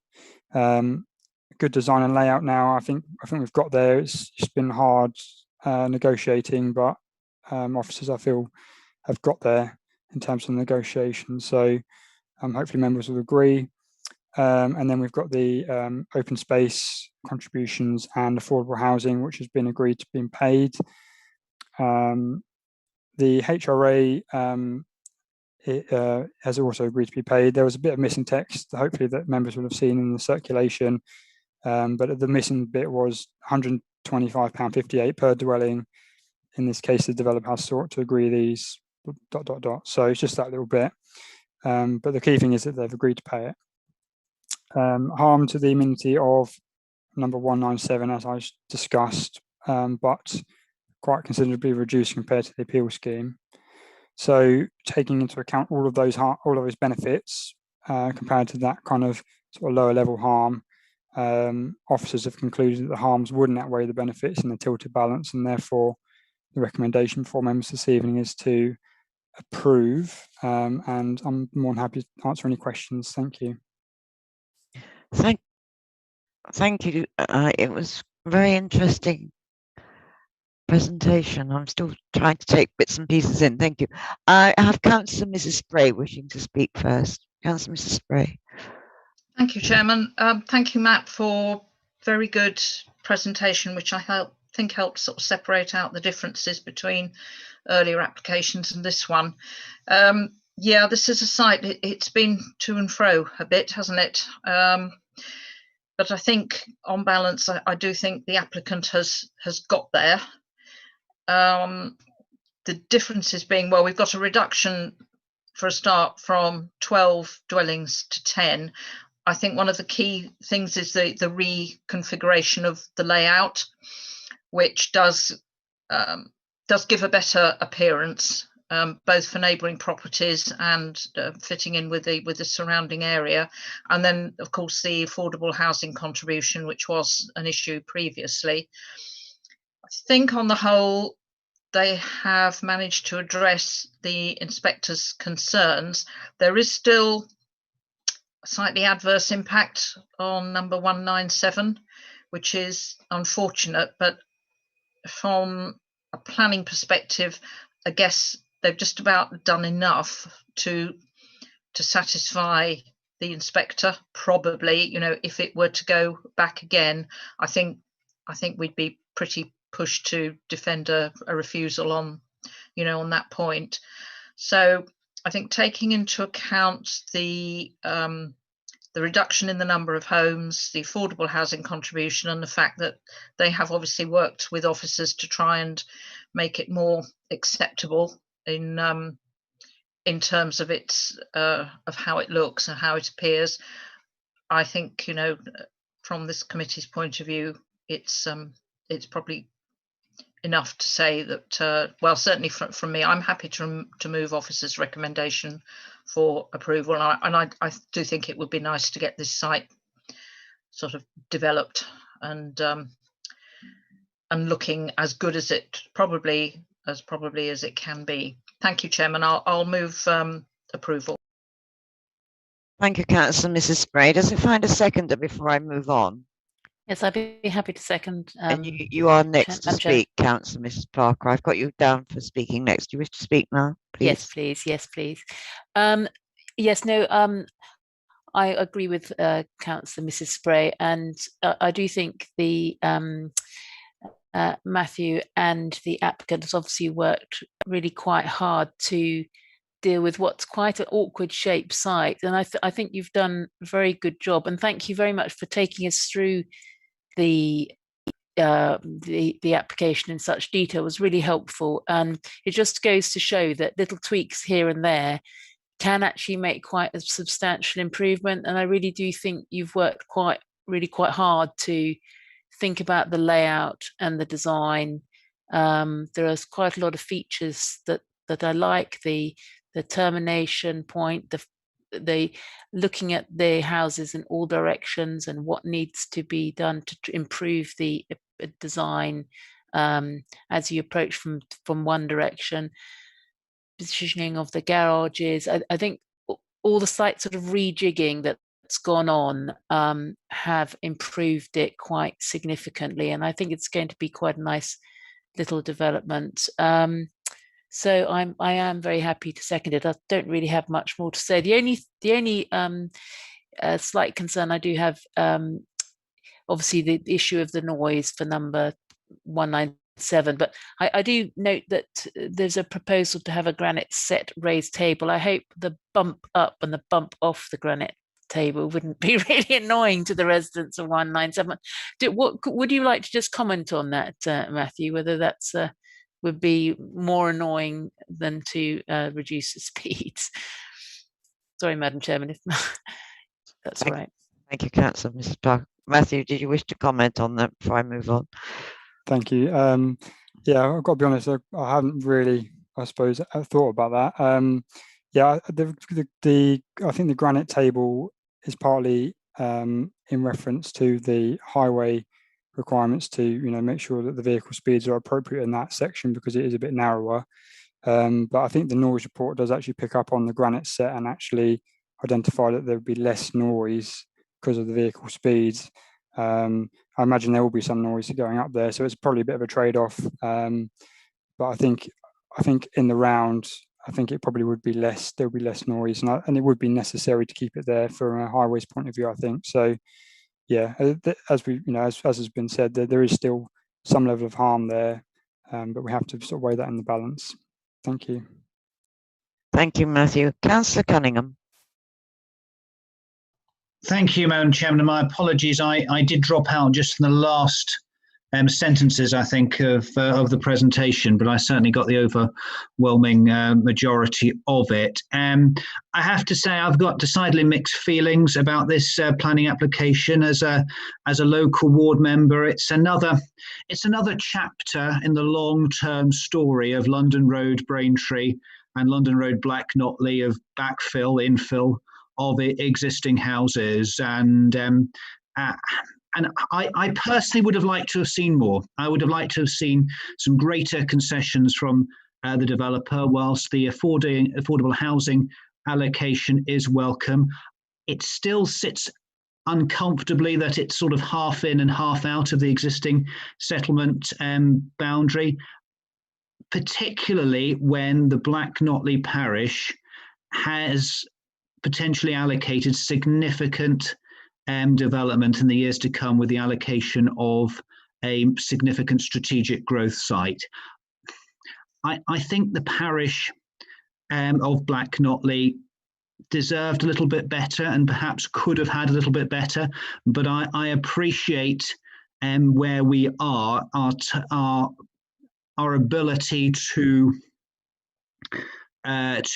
S13: Good design and layout now. I think we've got there. It's been hard negotiating, but officers, I feel, have got there in terms of negotiation. So hopefully members will agree. And then we've got the open space contributions and affordable housing, which has been agreed to be paid. The HRA has also agreed to be paid. There was a bit of missing text, hopefully, that members will have seen in the circulation. But the missing bit was £125.58 per dwelling. In this case, the developer has sought to agree these ... So it's just that little bit. But the key thing is that they've agreed to pay it. Harm to the amenity of number 197, as I discussed, but quite considerably reduced compared to the appeal scheme. So taking into account all of those benefits compared to that kind of sort of lower level harm, officers have concluded that the harms wouldn't outweigh the benefits in the tilted balance, and therefore the recommendation for members this evening is to approve, and I'm more than happy to answer any questions. Thank you.
S3: Thank you. It was a very interesting presentation. I'm still trying to take bits and pieces in. Thank you. I have Councillor Mrs. Spray wishing to speak first. Councillor Mrs. Spray.
S6: Thank you, Chairman. Thank you, Matt, for very good presentation, which I think helped sort of separate out the differences between earlier applications and this one. Yeah, this is a site, it's been to and fro a bit, hasn't it? But I think on balance, I do think the applicant has got there. The differences being, well, we've got a reduction for a start from 12 dwellings to 10. I think one of the key things is the reconfiguration of the layout, which does give a better appearance, both for neighbouring properties and fitting in with the surrounding area. And then, of course, the affordable housing contribution, which was an issue previously. I think on the whole, they have managed to address the inspector's concerns. There is still a slightly adverse impact on number 197, which is unfortunate, but from a planning perspective, I guess they've just about done enough to satisfy the inspector. Probably, you know, if it were to go back again, I think we'd be pretty pushed to defend a refusal on, you know, on that point. So I think taking into account the reduction in the number of homes, the affordable housing contribution, and the fact that they have obviously worked with officers to try and make it more acceptable in terms of its of how it looks and how it appears. I think, you know, from this committee's point of view, it's probably enough to say that, well, certainly from me, I'm happy to move officers' recommendation for approval, and I do think it would be nice to get this site sort of developed and looking as good as it probably as it can be. Thank you, Chairman. I'll move approval.
S3: Thank you, Councillor Mrs. Spray. Does it find a seconder before I move on?
S10: Yes, I'd be happy to second.
S3: And you are next to speak, Councillor Mrs. Parker. I've got you down for speaking next. Do you wish to speak now, please?
S10: Yes, please. Yes, please. Yes, no. I agree with Councillor Mrs. Spray, and I do think the Matthew and the applicant has obviously worked really quite hard to deal with what's quite an awkward shaped site, and I think you've done a very good job. And thank you very much for taking us through the application in such detail. It was really helpful, and it just goes to show that little tweaks here and there can actually make quite a substantial improvement. And I really do think you've worked really quite hard to think about the layout and the design. There is quite a lot of features that I like, the termination point, the looking at the houses in all directions and what needs to be done to improve the design as you approach from one direction, positioning of the garages. I think all the slight sort of rejigging that's gone on have improved it quite significantly, and I think it's going to be quite a nice little development. So I am very happy to second it. I don't really have much more to say. The only slight concern I do have, obviously the issue of the noise for number 197, but I do note that there's a proposal to have a granite set raised table. I hope the bump up and the bump off the granite table wouldn't be really annoying to the residents of 197. Would you like to just comment on that, Matthew, whether that's would be more annoying than to reduce the speeds? Sorry, Madam Chairman, if that's all right.
S3: Thank you, Councillor Mrs. Parker. Matthew, did you wish to comment on that before I move on?
S13: Thank you. Yeah, I've got to be honest, I haven't really, I suppose, thought about that. Yeah, I think the granite table is partly in reference to the highway requirements to make sure that the vehicle speeds are appropriate in that section, because it is a bit narrower. But I think the noise report does actually pick up on the granite set and actually identify that there would be less noise because of the vehicle speeds. I imagine there will be some noise going up there, so it's probably a bit of a trade-off. But I think in the round, I think it probably would be less. There would be less noise, and it would be necessary to keep it there from a highways point of view, I think. So, yeah, as we, as has been said, there is still some level of harm there, but we have to sort of weigh that in the balance. Thank you.
S3: Thank you, Matthew. Councillor Cunningham.
S14: Thank you, Madam Chairman. My apologies. I did drop out just in the last sentences, I think, of the presentation, but I certainly got the overwhelming majority of it. I have to say I've got decidedly mixed feelings about this planning application. As a local ward member, it's another chapter in the long-term story of London Road Braintree and London Road Black Notley of backfill, infill of existing houses, and I personally would have liked to have seen more. I would have liked to have seen some greater concessions from the developer. Whilst the affordable housing allocation is welcome, it still sits uncomfortably that it's sort of half in and half out of the existing settlement boundary, particularly when the Black Notley parish has potentially allocated significant development in the years to come with the allocation of a significant strategic growth site. I think the parish of Black Notley deserved a little bit better and perhaps could have had a little bit better, but I appreciate where we are, our ability to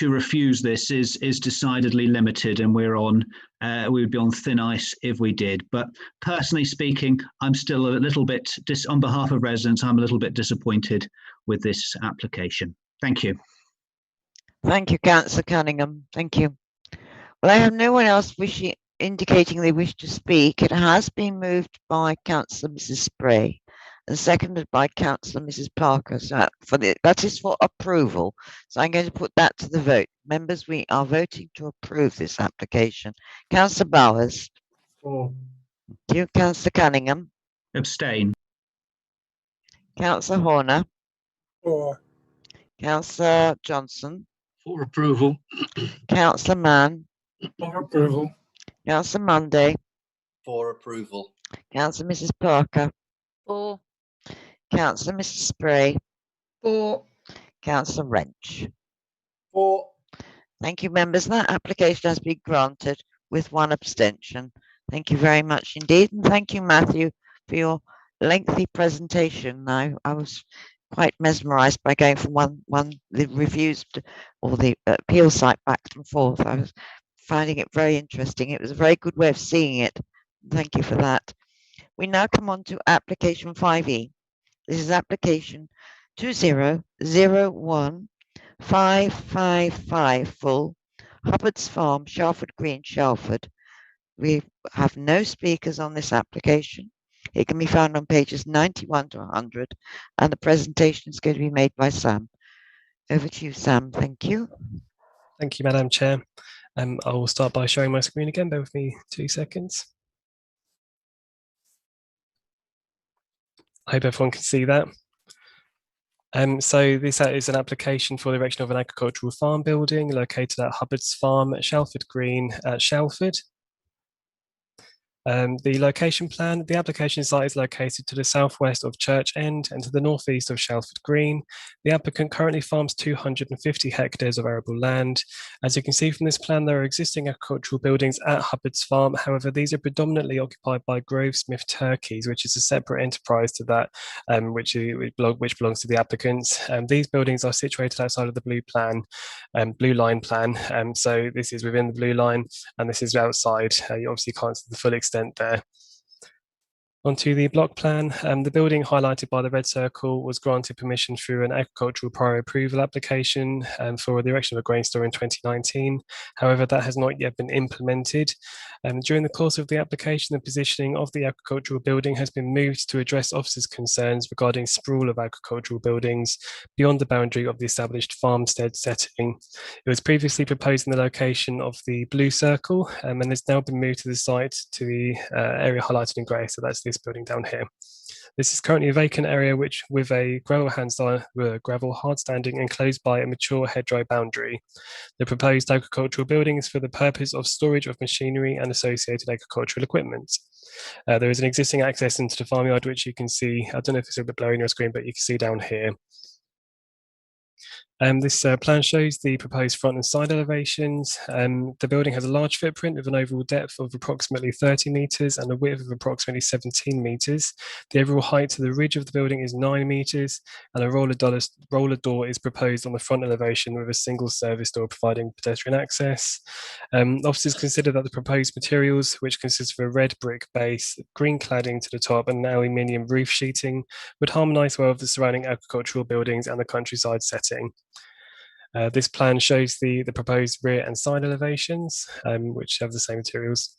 S14: refuse this is decidedly limited, and we would be on thin ice if we did. But personally speaking, I'm still a little bit, on behalf of residents, I'm a little bit disappointed with this application. Thank you.
S3: Thank you, Councillor Cunningham. Thank you. Well, I have no one else indicating they wish to speak. It has been moved by Councillor Mrs. Spray and seconded by Councillor Mrs. Parker. So that is for approval. So I'm going to put that to the vote. Members, we are voting to approve this application. Councillor Bowers.
S2: For.
S3: Thank you. Councillor Cunningham.
S14: Abstain.
S3: Councillor Horner.
S9: For.
S3: Councillor Johnson.
S2: For approval.
S3: Councillor Mann.
S9: For approval.
S3: Councillor Monday,
S8: For approval.
S3: Councillor Mrs Parker,
S10: For.
S3: Councillor Mrs Spray,
S6: For.
S3: Councillor Wrench.
S2: 4.
S3: Thank you, members. That application has been granted with 1 abstention. Thank you very much indeed. And thank you, Matthew, for your lengthy presentation. Now, I was quite mesmerised by going from the reviews or the appeal site back and forth. I was finding it very interesting. It was a very good way of seeing it. Thank you for that. We now come on to application 5E. This is application 2001555 full, Hubbard's Farm, Shalford Green, Shalford. We have no speakers on this application. It can be found on pages 91 to 100, and the presentation is going to be made by Sam. Over to you, Sam. Thank you.
S12: Thank you, Madam Chair. I will start by sharing my screen again. Bear with me 2 seconds. I hope everyone can see that. So this is an application for the erection of an agricultural farm building located at Hubbard's Farm at Shalford Green at Shalford. The location plan, the application site is located to the southwest of Church End and to the northeast of Shalford Green. The applicant currently farms 250 hectares of arable land. As you can see from this plan, there are existing agricultural buildings at Hubbard's Farm. However, these are predominantly occupied by Grove Smith Turkeys, which is a separate enterprise to that, which belongs to the applicants. These buildings are situated outside of the blue line plan. So this is within the blue line, and this is outside. You obviously can't see the full extent there. Onto the block plan, the building highlighted by the red circle was granted permission through an agricultural prior approval application for the erection of a grain store in 2019. However, that has not yet been implemented. During the course of the application, the positioning of the agricultural building has been moved to address officers' concerns regarding sprawl of agricultural buildings beyond the boundary of the established farmstead setting. It was previously proposed in the location of the blue circle and has now been moved to the site to the area highlighted in grey, so that's this building down here. This is currently a vacant area with a gravel hardstanding enclosed by a mature hedgerow boundary. The proposed agricultural building is for the purpose of storage of machinery and associated agricultural equipment. There is an existing access into the farmyard, which you can see. I don't know if it's a bit blurry on your screen, but you can see down here. This plan shows the proposed front and side elevations. The building has a large footprint with an overall depth of approximately 30 metres and a width of approximately 17 metres. The overall height to the ridge of the building is 9 metres, and a roller door is proposed on the front elevation with a single service door providing pedestrian access. Officers consider that the proposed materials, which consist of a red brick base, green cladding to the top, and aluminium roof sheeting, would harmonise well with the surrounding agricultural buildings and the countryside setting. This plan shows the proposed rear and side elevations, which have the same materials.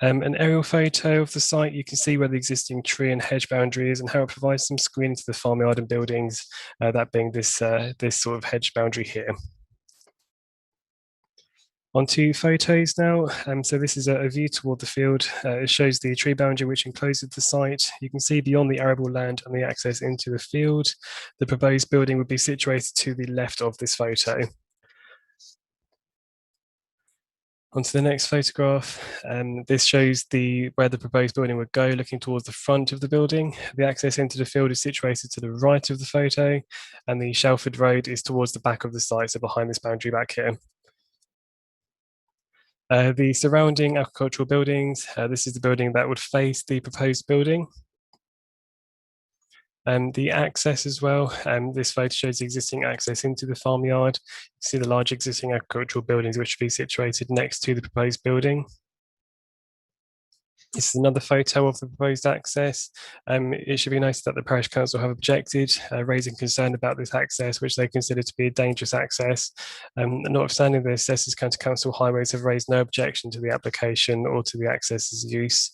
S12: An aerial photo of the site, you can see where the existing tree and hedge boundary is and how it provides some screening to the farmyard and buildings, that being this sort of hedge boundary here. Onto photos now. So this is a view toward the field. It shows the tree boundary which encloses the site. You can see beyond the arable land and the access into the field. The proposed building would be situated to the left of this photo. Onto the next photograph. This shows where the proposed building would go, looking towards the front of the building. The access into the field is situated to the right of the photo, and the Shalford Road is towards the back of the site, so behind this boundary back here. The surrounding agricultural buildings, this is the building that would face the proposed building. The access as well, this photo shows the existing access into the farmyard. You see the large existing agricultural buildings which would be situated next to the proposed building. This is another photo of the proposed access. It should be noted that the Parish Council have objected, raising concern about this access, which they consider to be a dangerous access. Notwithstanding the Assessors County Council Highways have raised no objection to the application or to the access's use.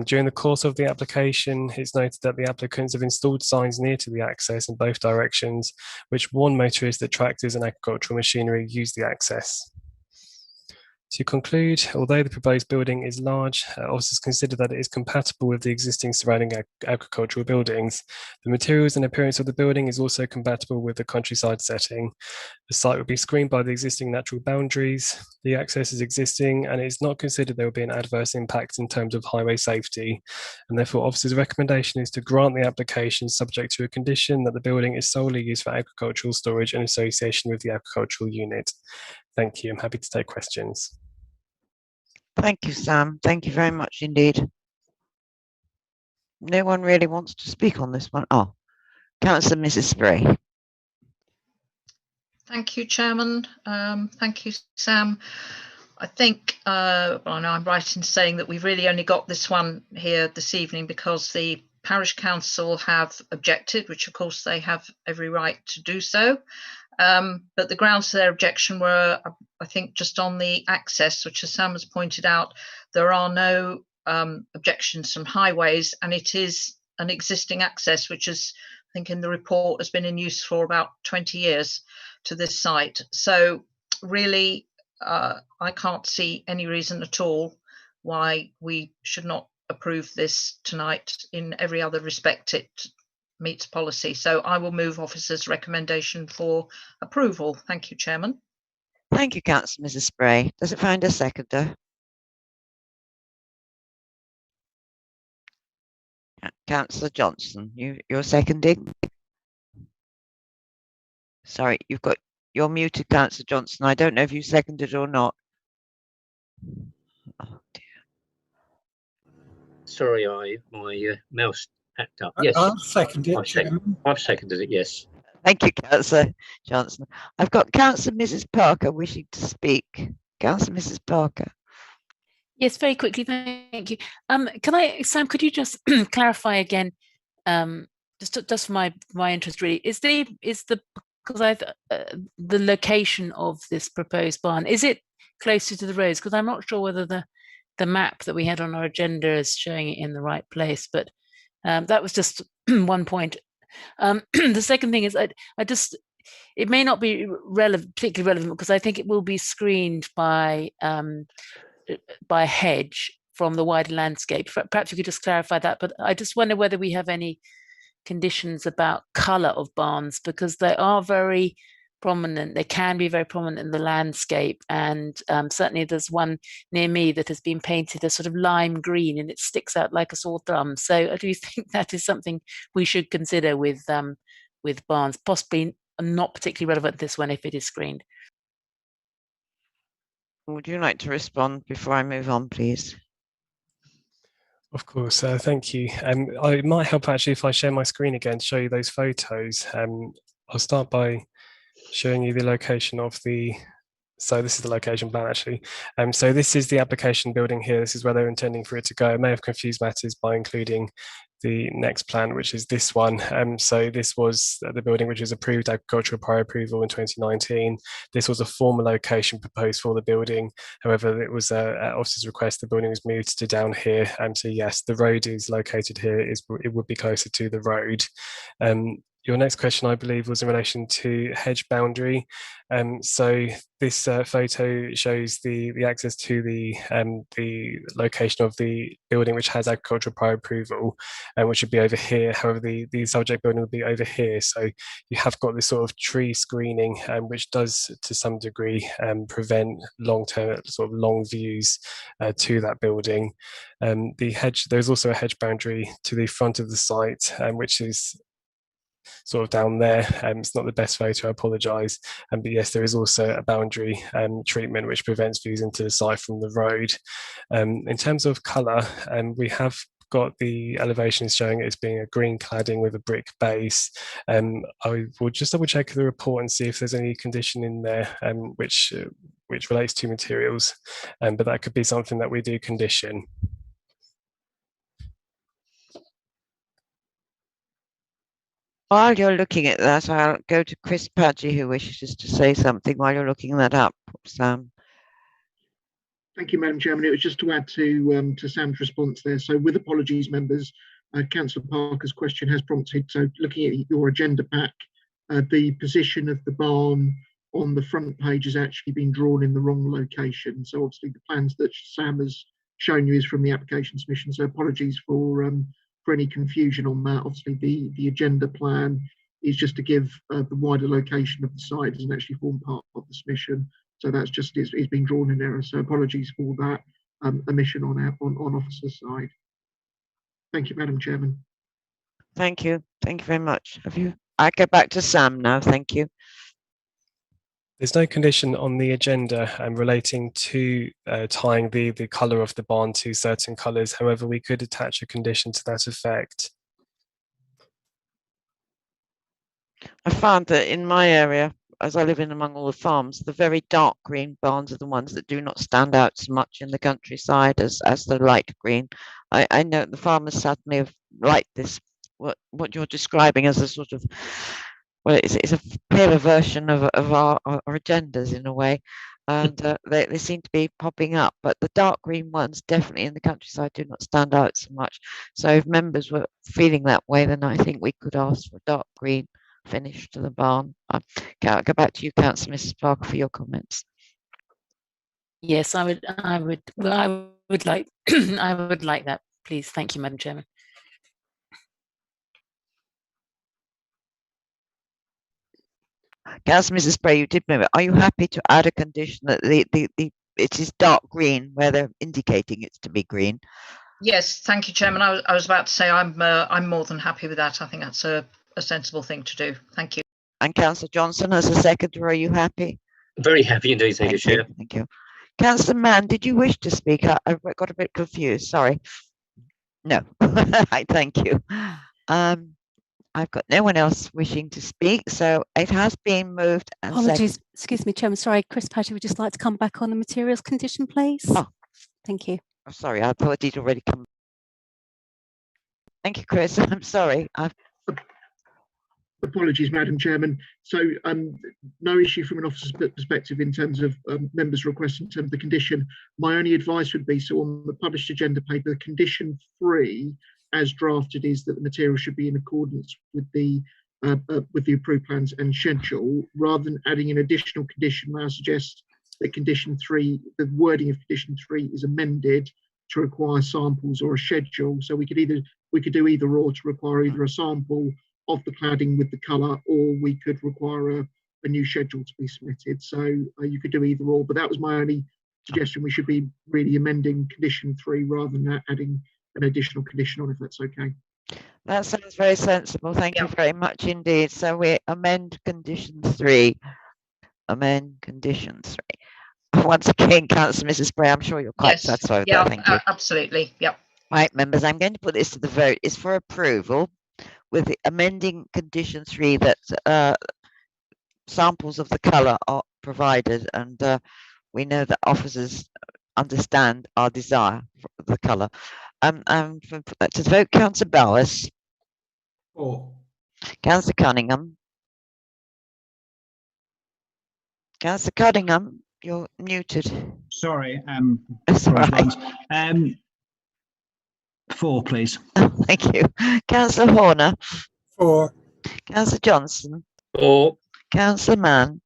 S12: During the course of the application, it's noted that the applicants have installed signs near to the access in both directions, which warn motorists that tractors and agricultural machinery use the access. To conclude, although the proposed building is large, officers consider that it is compatible with the existing surrounding agricultural buildings. The materials and appearance of the building is also compatible with the countryside setting. The site will be screened by the existing natural boundaries. The access is existing and it is not considered there will be an adverse impact in terms of highway safety. And therefore, officers' recommendation is to grant the application subject to a condition that the building is solely used for agricultural storage in association with the agricultural unit. Thank you. I'm happy to take questions.
S3: Thank you, Sam. Thank you very much indeed. No one really wants to speak on this one. Oh, Councillor Mrs. Spray.
S6: Thank you, Chairman. Thank you, Sam. I think, well, I'm right in saying that we've really only got this one here this evening because the Parish Council have objected, which of course they have every right to do so. But the grounds for their objection were, I think, just on the access, which, as Sam has pointed out, there are no objections from highways, and it is an existing access, which is, I think, in the report has been in use for about 20 years to this site. So really, I can't see any reason at all why we should not approve this tonight. In every other respect, it meets policy. So I will move officers' recommendation for approval. Thank you, Chairman.
S3: Thank you, Councillor Mrs. Spray. Does it find a seconder? Councillor Johnson, you're seconding? Sorry, you're muted, Councillor Johnson. I don't know if you seconded or not. Oh dear.
S2: Sorry, my mouse packed up. Yes,
S9: I'll second it, Chairman.
S2: I've seconded it. Yes.
S3: Thank you, Councillor Johnson. I've got Councillor Mrs. Parker wishing to speak. Councillor Mrs. Parker.
S10: Yes, very quickly, thank you. Sam, could you just clarify again, just for my interest really, is the location of this proposed barn, is it closer to the roads? Because I'm not sure whether the map that we had on our agenda is showing it in the right place, but that was just one point. The second thing is, it may not be particularly relevant because I think it will be screened by a hedge from the wider landscape. Perhaps you could just clarify that, but I just wonder whether we have any conditions about colour of barns, because they are very prominent. They can be very prominent in the landscape, and certainly there's one near me that has been painted a sort of lime green and it sticks out like a sore thumb. So I do think that is something we should consider with barns, possibly not particularly relevant this one if it is screened.
S3: Would you like to respond before I move on, please?
S12: Of course, thank you. It might help actually if I share my screen again to show you those photos. I'll start by showing you the location of so this is the location plan actually. So this is the application building here. This is where they're intending for it to go. I may have confused matters by including the next plan, which is this one. So this was the building which was approved agricultural prior approval in 2019. This was a former location proposed for the building. However, it was at officer's request, the building was moved to down here. So yes, the road is located here. It would be closer to the road. Your next question, I believe, was in relation to hedge boundary. So this photo shows the access to the location of the building which has agricultural prior approval, which would be over here. However, the subject building would be over here. So you have got this sort of tree screening, which does to some degree prevent long-term sort of long views to that building. There's also a hedge boundary to the front of the site, which is sort of down there. It's not the best photo, I apologise. But yes, there is also a boundary treatment which prevents views into the site from the road. In terms of colour, we have got the elevations showing it as being a green cladding with a brick base. I will just double check the report and see if there's any condition in there which relates to materials, but that could be something that we do condition.
S3: While you're looking at that, I'll go to Chris Padgey, who wishes to say something while you're looking that up, Sam.
S7: Thank you, Madam Chairman. It was just to add to Sam's response there. So with apologies, members, Councillor Parker's question has prompted. So looking at your agenda pack, the position of the barn on the front page has actually been drawn in the wrong location. So obviously the plans that Sam has shown you is from the application submission. So apologies for any confusion on that. Obviously the agenda plan is just to give the wider location of the site. It doesn't actually form part of the submission. So that's just is being drawn in error. So apologies for that omission on officer's side. Thank you, Madam Chairman.
S3: Thank you. Thank you very much. I go back to Sam now. Thank you.
S12: There's no condition on the agenda relating to tying the colour of the barn to certain colours. However, we could attach a condition to that effect.
S3: I found that in my area, as I live in among all the farms, the very dark green barns are the ones that do not stand out so much in the countryside as the light green. I know the farmers certainly have liked this, what you're describing as a sort of, well, it's a paler version of our agendas in a way, and they seem to be popping up, but the dark green ones definitely in the countryside do not stand out so much. So if members were feeling that way, then I think we could ask for dark green finish to the barn. I'll go back to you, Councillor Mrs. Parker, for your comments.
S10: Yes, I would like I would like that, please. Thank you, Madam Chairman.
S3: Councillor Mrs. Spray, you did move it. Are you happy to add a condition that it is dark green where they're indicating it's to be green?
S6: Yes, thank you, Chairman. I was about to say I'm more than happy with that. I think that's a sensible thing to do. Thank you.
S3: And Councillor Johnson, as a seconder, are you happy?
S2: Very happy indeed, thank you, Chair.
S3: Thank you. Councillor Mann, did you wish to speak? I got a bit confused. Sorry. No. Thank you. I've got no one else wishing to speak, so it has been moved. And
S1: apologies, excuse me, Chairman. Sorry, Chris Patty would just like to come back on the materials condition, please.
S3: Oh,
S1: thank you.
S3: I'm sorry, I thought he'd already come. Thank you, Chris. I'm sorry.
S7: Apologies, Madam Chairman. So no issue from an officer's perspective in terms of members' requests in terms of the condition. My only advice would be, so on the published agenda paper, condition 3 as drafted is that the material should be in accordance with the approved plans and schedule. Rather than adding an additional condition, I suggest that condition 3, the wording of condition 3 is amended to require samples or a schedule. So we could do either or, to require either a sample of the cladding with the colour, or we could require a new schedule to be submitted. So you could do either or, but that was my only suggestion. We should be really amending condition 3 rather than adding an additional condition on, if that's okay.
S3: That sounds very sensible. Thank you very much indeed. So we amend condition 3. Amend condition 3. Once again, Councillor Mrs. Spray, I'm sure you're quite satisfied with that. Thank you.
S6: Absolutely. Yep.
S3: Right, members, I'm going to put this to the vote. It's for approval with the amending condition 3 that samples of the colour are provided, and we know that officers understand our desire for the colour. And put that to the vote, Councillor Bowers.
S5: For.
S3: Councillor Cunningham. Councillor Cunningham, you're muted.
S14: Sorry.
S3: That's all right.
S14: 4, please.
S3: Thank you. Councillor Horner.
S9: 4.
S3: Councillor Johnson.
S2: 4.
S3: Councillor Mann.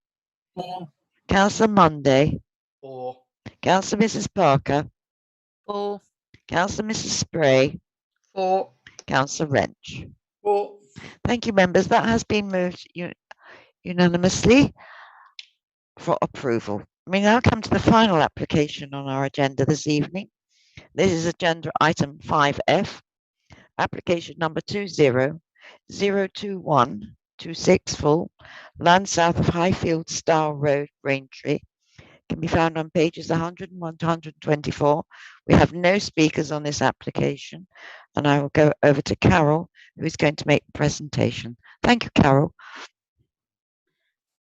S9: 4.
S3: Councillor Monday.
S2: 4.
S3: Councillor Mrs. Parker.
S10: 4.
S3: Councillor Mrs. Spray.
S6: 4.
S3: Councillor Wrench.
S9: 4.
S3: Thank you, members. That has been moved unanimously for approval. We now come to the final application on our agenda this evening. This is agenda item 5F, application number 20-02126 full, land south of Highfield Stile Road, Braintree. Can be found on pages 101 to 124. We have no speakers on this application, and I will go over to Carol, who is going to make the presentation. Thank you, Carol.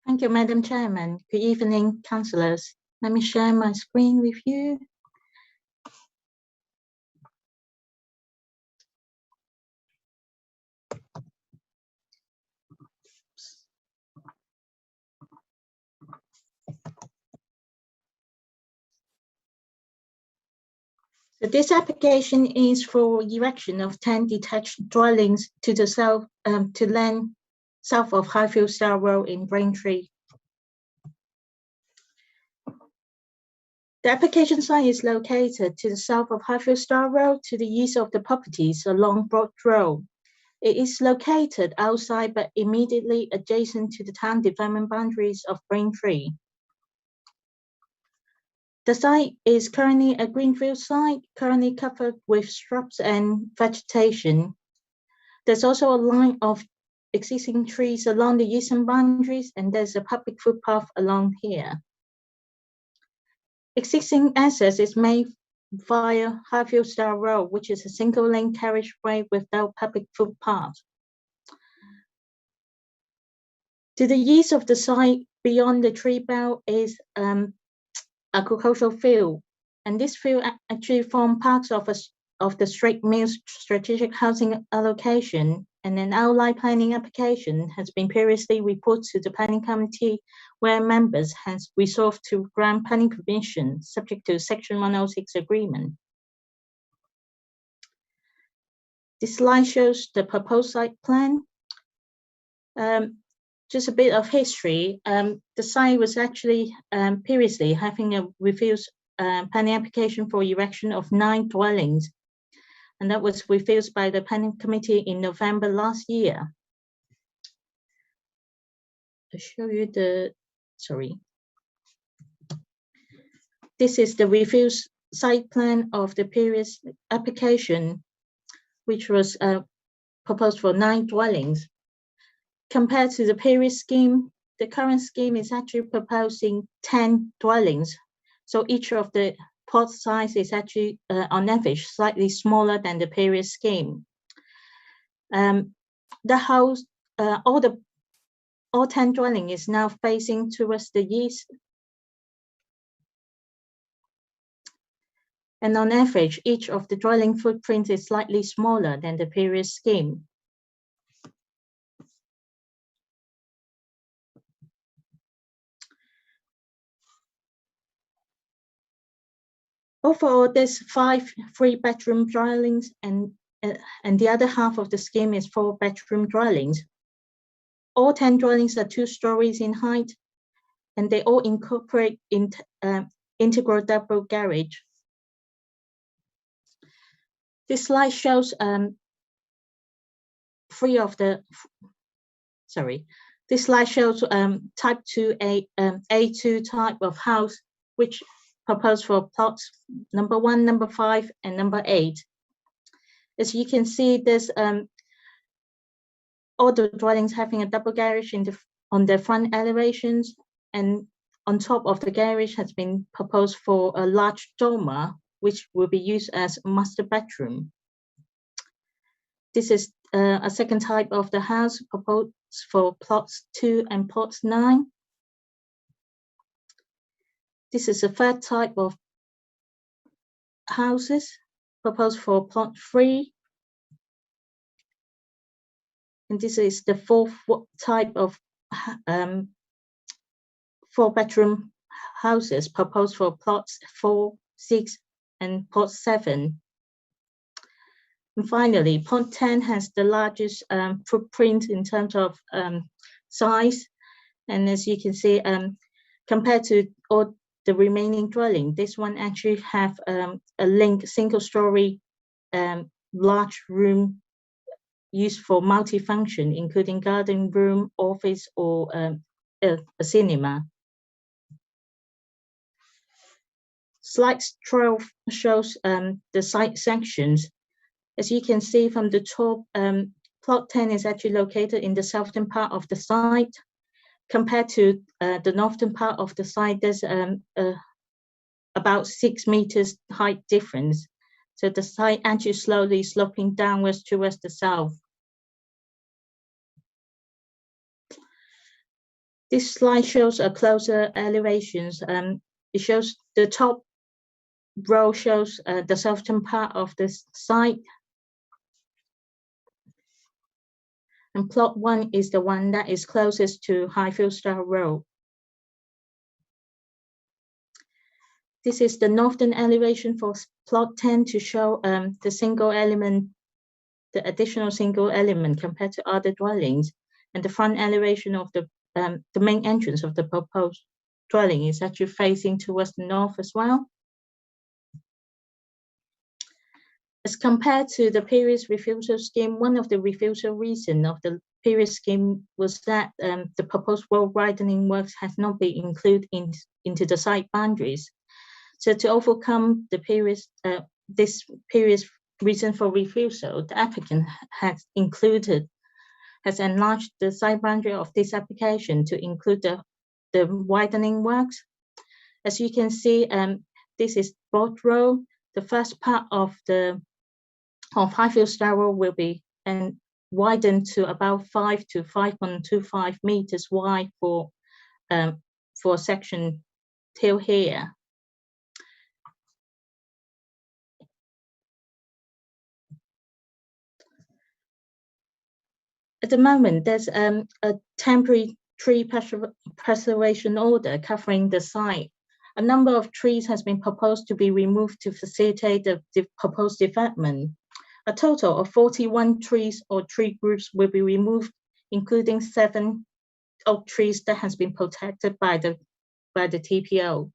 S15: Thank you, Madam Chairman. Good evening, councillors. Let me share my screen with you. So this application is for erection of 10 detached dwellings to the south, to land south of Highfield Stile Road in Braintree. The application site is located to the south of Highfield Star Road, to the east of the properties along Broad Road. It is located outside but immediately adjacent to the town development boundaries of Braintree. The site is currently a greenfield site, currently covered with shrubs and vegetation. There's also a line of existing trees along the eastern boundaries, and there's a public footpath along here. Existing access is made via Highfield Star Road, which is a single-lane carriageway without public footpath. To the east of the site, beyond the tree belt, is agricultural field, and this field actually forms parts of the Straight Mills strategic housing allocation, and an outline planning application has been previously reported to the Planning Committee, where members has resolved to grant planning permission subject to Section 106 agreement. This slide shows the proposed site plan. Just a bit of history. The site was actually previously having a refused planning application for erection of 9 dwellings, and that was refused by the Planning Committee in November last year. I'll show you the, sorry. This is the refused site plan of the previous application, which was proposed for 9 dwellings. Compared to the previous scheme, the current scheme is actually proposing 10 dwellings. So each of the plot size is actually, on average, slightly smaller than the previous scheme. The house, all 10 dwelling is now facing towards the east. And on average, each of the dwelling footprint is slightly smaller than the previous scheme. Overall, there's 5 3-bedroom dwellings, and the other half of the scheme is 4-bedroom dwellings. All 10 dwellings are 2 stories in height, and they all incorporate integral double garage. This slide shows This slide shows type 2A, A2 type of house, which proposed for plots number 1, number 5, and number 8. As you can see, there's all the dwellings having a double garage on the front elevations, and on top of the garage has been proposed for a large dormer, which will be used as a master bedroom. This is a second type of the house proposed for plots 2 and plots 9. This is a third type of houses proposed for plot 3. And this is the 4th type of 4-bedroom houses proposed for plots 4, 6, and plot 7. And finally, plot 10 has the largest footprint in terms of size. And as you can see, compared to all the remaining dwelling, this one actually have a linked single-story large room used for multifunction, including garden room, office, or a cinema. Slide 12 shows the site sections. As you can see from the top, plot 10 is actually located in the southern part of the site. Compared to the northern part of the site, there's about 6 meters height difference. So the site actually slowly sloping downwards towards the south. This slide shows a closer elevations. It shows the top row shows the southern part of the site. And plot 1 is the one that is closest to Highfield Star Road. This is the northern elevation for plot 10 to show the single element, the additional single element compared to other dwellings, and the front elevation of the main entrance of the proposed dwelling is actually facing towards the north as well. As compared to the previous refusal scheme, one of the refusal reasons of the previous scheme was that the proposed road widening works has not been included into the site boundaries. So to overcome the this previous reason for refusal, the applicant has enlarged the site boundary of this application to include the widening works. As you can see, this is Broad Road. The first part of Highfield Star Road will be widened to about 5 to 5.25 meters wide for section till here. At the moment, there's a temporary tree preservation order covering the site. A number of trees has been proposed to be removed to facilitate the proposed development. A total of 41 trees or tree groups will be removed, including 7 oak trees that has been protected by the TPO.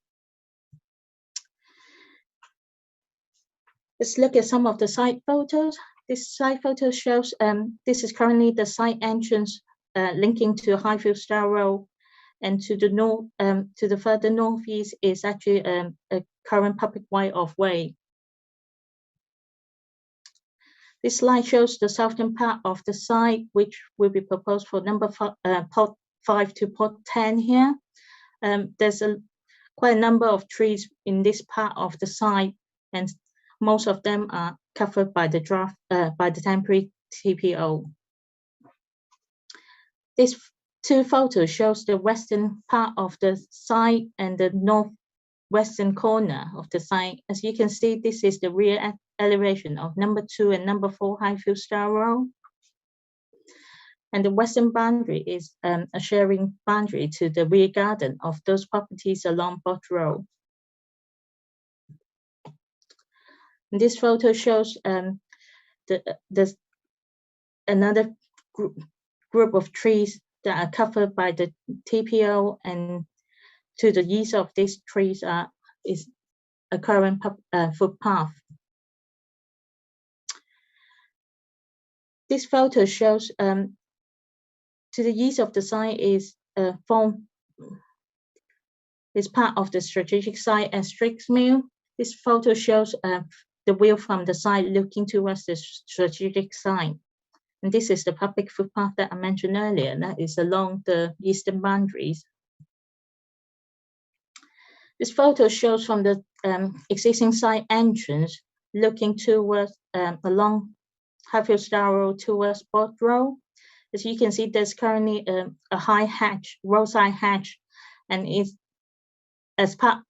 S15: Let's look at some of the site photos. This site photo shows this is currently the site entrance linking to Highfield Star Road, and to the north, to the further northeast is actually a current public right-of-way. This slide shows the southern part of the site, which will be proposed for pot 5 to pot 10 here. There's quite a number of trees in this part of the site, and most of them are covered by the temporary TPO. This 2 photos shows the western part of the site and the northwestern corner of the site. As you can see, this is the rear elevation of number 2 and number 4 Highfield Star Road. And the western boundary is a sharing boundary to the rear garden of those properties along Broad Road. And this photo shows another group of trees that are covered by the TPO, and to the east of these trees is a current footpath. This photo shows to the east of the site is part of the strategic site at Strix Mill. This photo shows the view from the site looking towards the strategic site. And this is the public footpath that I mentioned earlier, and that is along the eastern boundaries. This photo shows from the existing site entrance looking towards along Highfield Star Road towards Broad Road. As you can see, there's currently a high hatch, roadside hatch, and as part,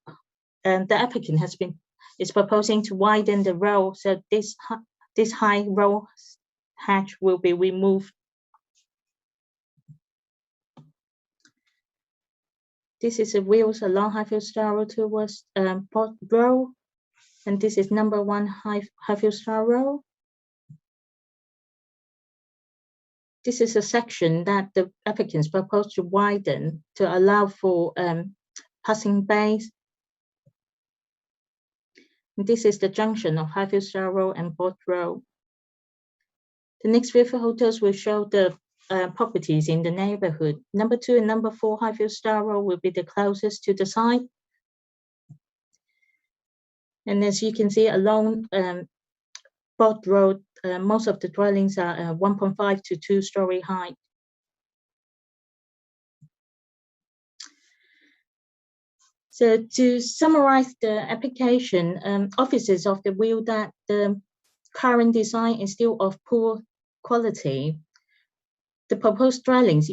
S15: the applicant is proposing to widen the road, so this high road hatch will be removed. This is the wheels along Highfield Star Road towards Broad Road, and this is number 1 Highfield Star Road. This is a section that the applicants propose to widen to allow for passing bays. And this is the junction of Highfield Star Road and Broad Road. The next few photos will show the properties in the neighborhood. Number 2 and number 4 Highfield Star Road will be the closest to the site. And as you can see along Broad Road, most of the dwellings are 1.5 to 2-story high. So to summarize the application, officers of the view that the current design is still of poor quality. The proposed dwellings,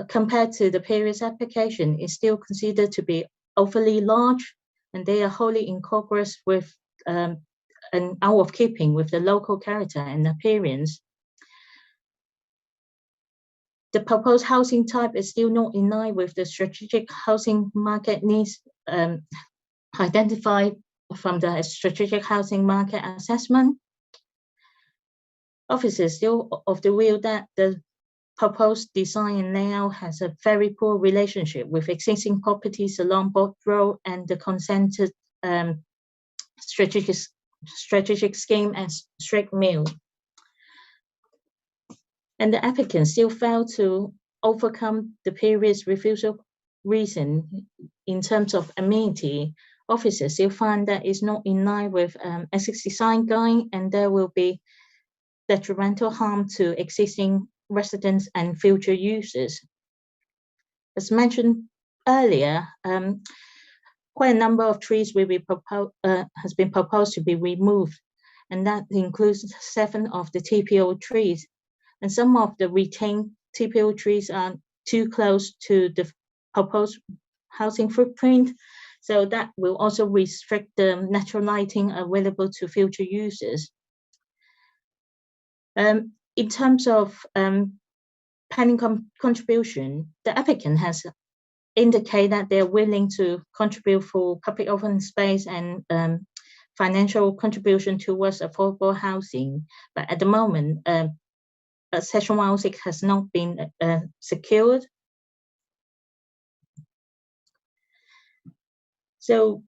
S15: compared to the previous application, is still considered to be overly large, and they are wholly incongruous with and out of keeping with the local character and appearance. The proposed housing type is still not in line with the strategic housing market needs identified from the strategic housing market assessment. Officers still of the view that the proposed design and layout has a very poor relationship with existing properties along Board Road and the consented strategic scheme and Strict Mill. And the applicant still failed to overcome the previous refusal reason in terms of amenity. Officers still find that it's not in line with Essex design guide, and there will be detrimental harm to existing residents and future users. As mentioned earlier, quite a number of trees will be has been proposed to be removed, and that includes 7 of the TPO trees. And some of the retained TPO trees are too close to the proposed housing footprint, so that will also restrict the natural lighting available to future users. In terms of planning contribution, the applicant has indicated that they're willing to contribute for public open space and financial contribution towards affordable housing. But at the moment, Section 106 has not been secured. So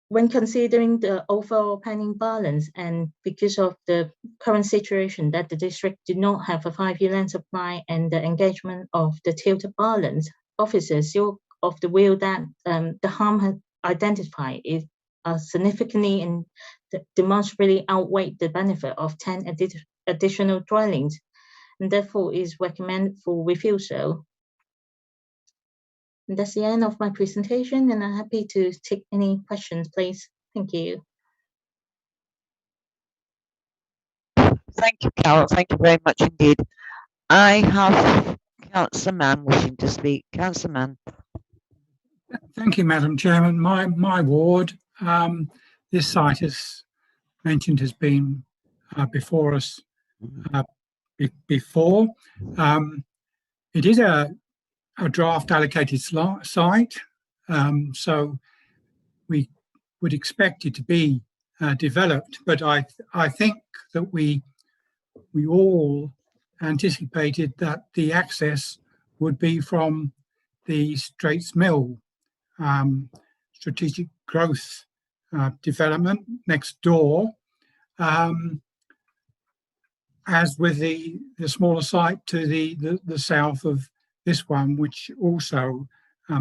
S15: when considering the overall planning balance, and because of the current situation that the district did not have a 5-year land supply and the engagement of the tilted balance, officers still of the view that the harm identified is significantly and demonstrably outweigh the benefit of 10 additional dwellings, and therefore is recommended for refusal. And that's the end of my presentation, and I'm happy to take any questions, please. Thank you.
S3: Thank you, Carol. Thank you very much indeed. I have Councillor Mann wishing to speak. Councillor Mann.
S4: Thank you, Madam Chairman. My ward, this site, as mentioned, has been before us before. It is a draft allocated site, so we would expect it to be developed, but I think that we all anticipated that the access would be from the Straits Mill strategic growth development next door, as with the smaller site to the south of this one, which also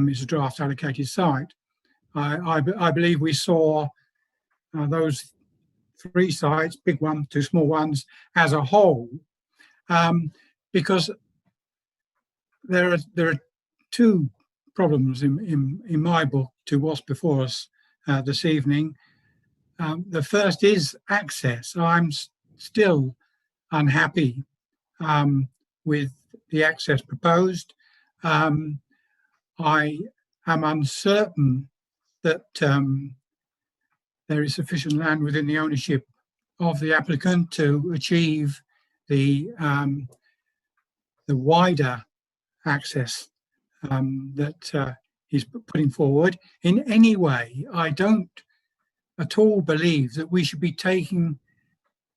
S4: is a draft allocated site. I believe we saw those 3 sites, big one, 2 small ones, as a whole, because there are 2 problems in my book to what's before us this evening. The first is access. I'm still unhappy with the access proposed. I am uncertain that there is sufficient land within the ownership of the applicant to achieve the wider access that he's putting forward. In any way, I don't at all believe that we should be taking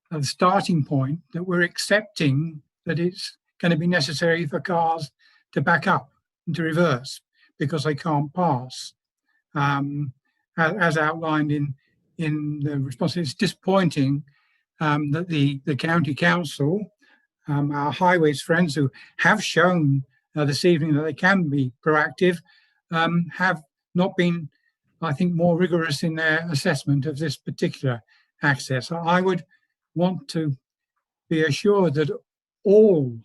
S4: the starting point that we're accepting that it's going to be necessary for cars to back up and to reverse because they can't pass, as outlined in the response. It's disappointing that the county council, our highways friends who have shown this evening that they can be proactive, have not been, I think, more rigorous in their assessment of this particular access. I would want to be assured that all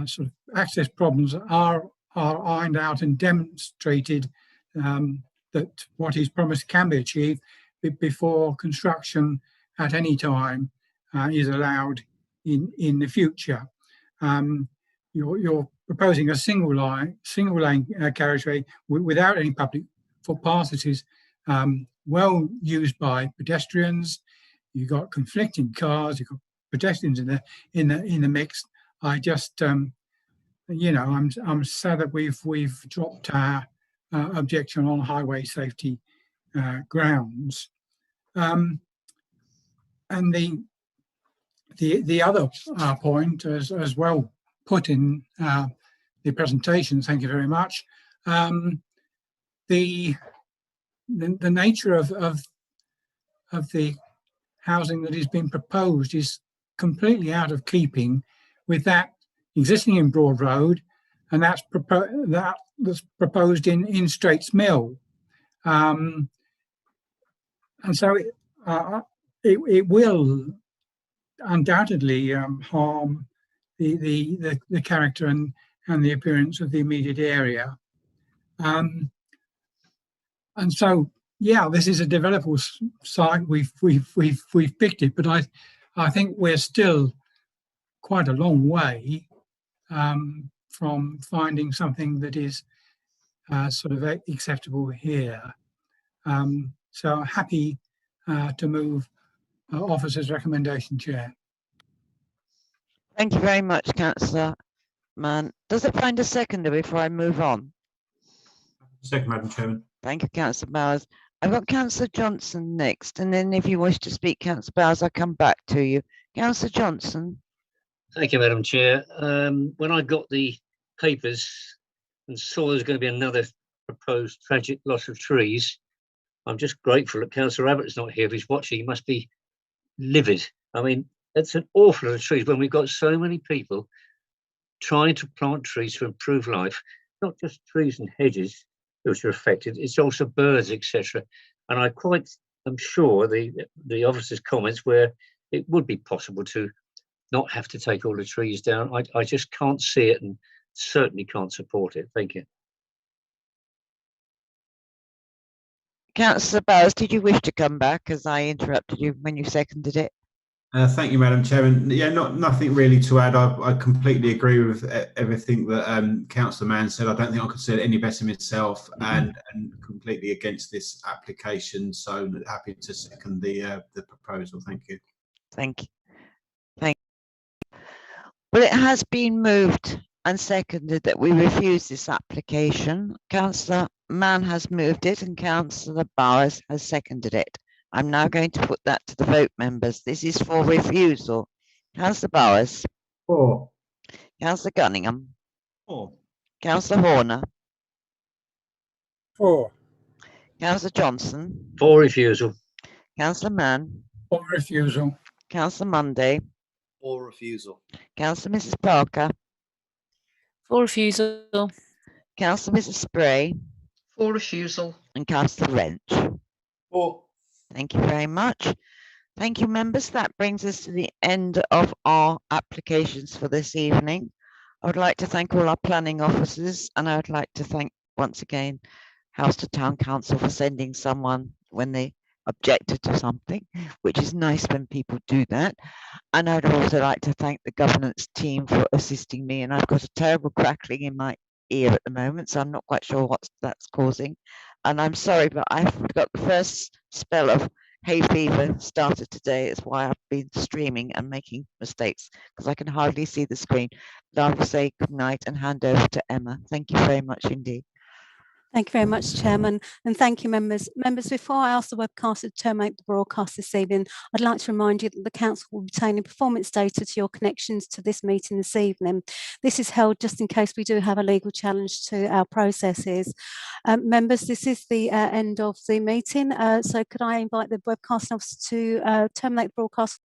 S4: sort of access problems are ironed out and demonstrated, that what is promised can be achieved before construction at any time is allowed in the future. You're proposing a single lane carriageway without any public footpaths. It is well used by pedestrians. You've got conflicting cars. You've got pedestrians in the mix. I just, you know, I'm sad that we've dropped our objection on highway safety grounds. And the other point, as well put in the presentation, thank you very much. The nature of the housing that is being proposed is completely out of keeping with that existing in Broad Road, and that's proposed in Straits Mill, and so it will undoubtedly harm the character and the appearance of the immediate area, and so yeah, this is a developable site. We've picked it, but I think we're still quite a long way from finding something that is sort of acceptable here. So happy to move officer's recommendation, Chair.
S3: Thank you very much, Councillor Mann. Does it find a seconder before I move on?
S5: Second, Madam Chairman.
S3: Thank you, Councillor Bowers. I've got Councillor Johnson next, and then if you wish to speak, Councillor Bowers, I'll come back to you. Councillor Johnson.
S2: Thank you, Madam Chair. When I got the papers and saw there's going to be another proposed tragic loss of trees, I'm just grateful that Councillor Abbott's not here. If he's watching, he must be livid. I mean, it's an awful lot of trees when we've got so many people trying to plant trees to improve life, not just trees and hedges which are affected, it's also birds, etc. And I quite am sure the officer's comments where it would be possible to not have to take all the trees down. I just can't see it and certainly can't support it. Thank you.
S3: Councillor Bowers, did you wish to come back as I interrupted you when you seconded it?
S5: Thank you, Madam Chairman. Yeah, nothing really to add. I completely agree with everything that Councillor Mann said. I don't think I could say it any better myself, and completely against this application. So happy to second the proposal. Thank you.
S3: Thank you. Thank you. Well, it has been moved and seconded that we refuse this application. Councillor Mann has moved it and Councillor Bowers has seconded it. I'm now going to put that to the vote, members. This is for refusal. Councillor Bowers.
S5: For.
S3: Councillor Gunningham.
S5: For.
S3: Councillor Horner.
S9: For.
S3: Councillor Johnson.
S2: For refusal.
S3: Councillor Mann.
S4: For refusal.
S3: Councillor Monday.
S8: For refusal.
S3: Councillor Mrs. Parker.
S10: For refusal.
S3: Councillor Mrs. Spray.
S6: For refusal.
S3: And Councillor Wrench.
S8: For.
S3: Thank you very much. Thank you, members. That brings us to the end of our applications for this evening. I would like to thank all our planning officers, and I would like to thank once again House to Town Council for sending someone when they objected to something, which is nice when people do that. And I'd also like to thank the governance team for assisting me. And I've got a terrible crackling in my ear at the moment, so I'm not quite sure what that's causing. And I'm sorry, but I've got the first spell of hay fever started today. It's why I've been streaming and making mistakes because I can hardly see the screen. But I will say good night and hand over to Emma. Thank you very much indeed.
S1: Thank you very much, Chairman, and thank you, members. Members, before I ask the webcaster to terminate the broadcast this evening, I'd like to remind you that the Council will be obtaining performance data to your connections to this meeting this evening. This is held just in case we do have a legal challenge to our processes. Members, this is the end of the meeting, so could I invite the webcast officer to terminate the broadcast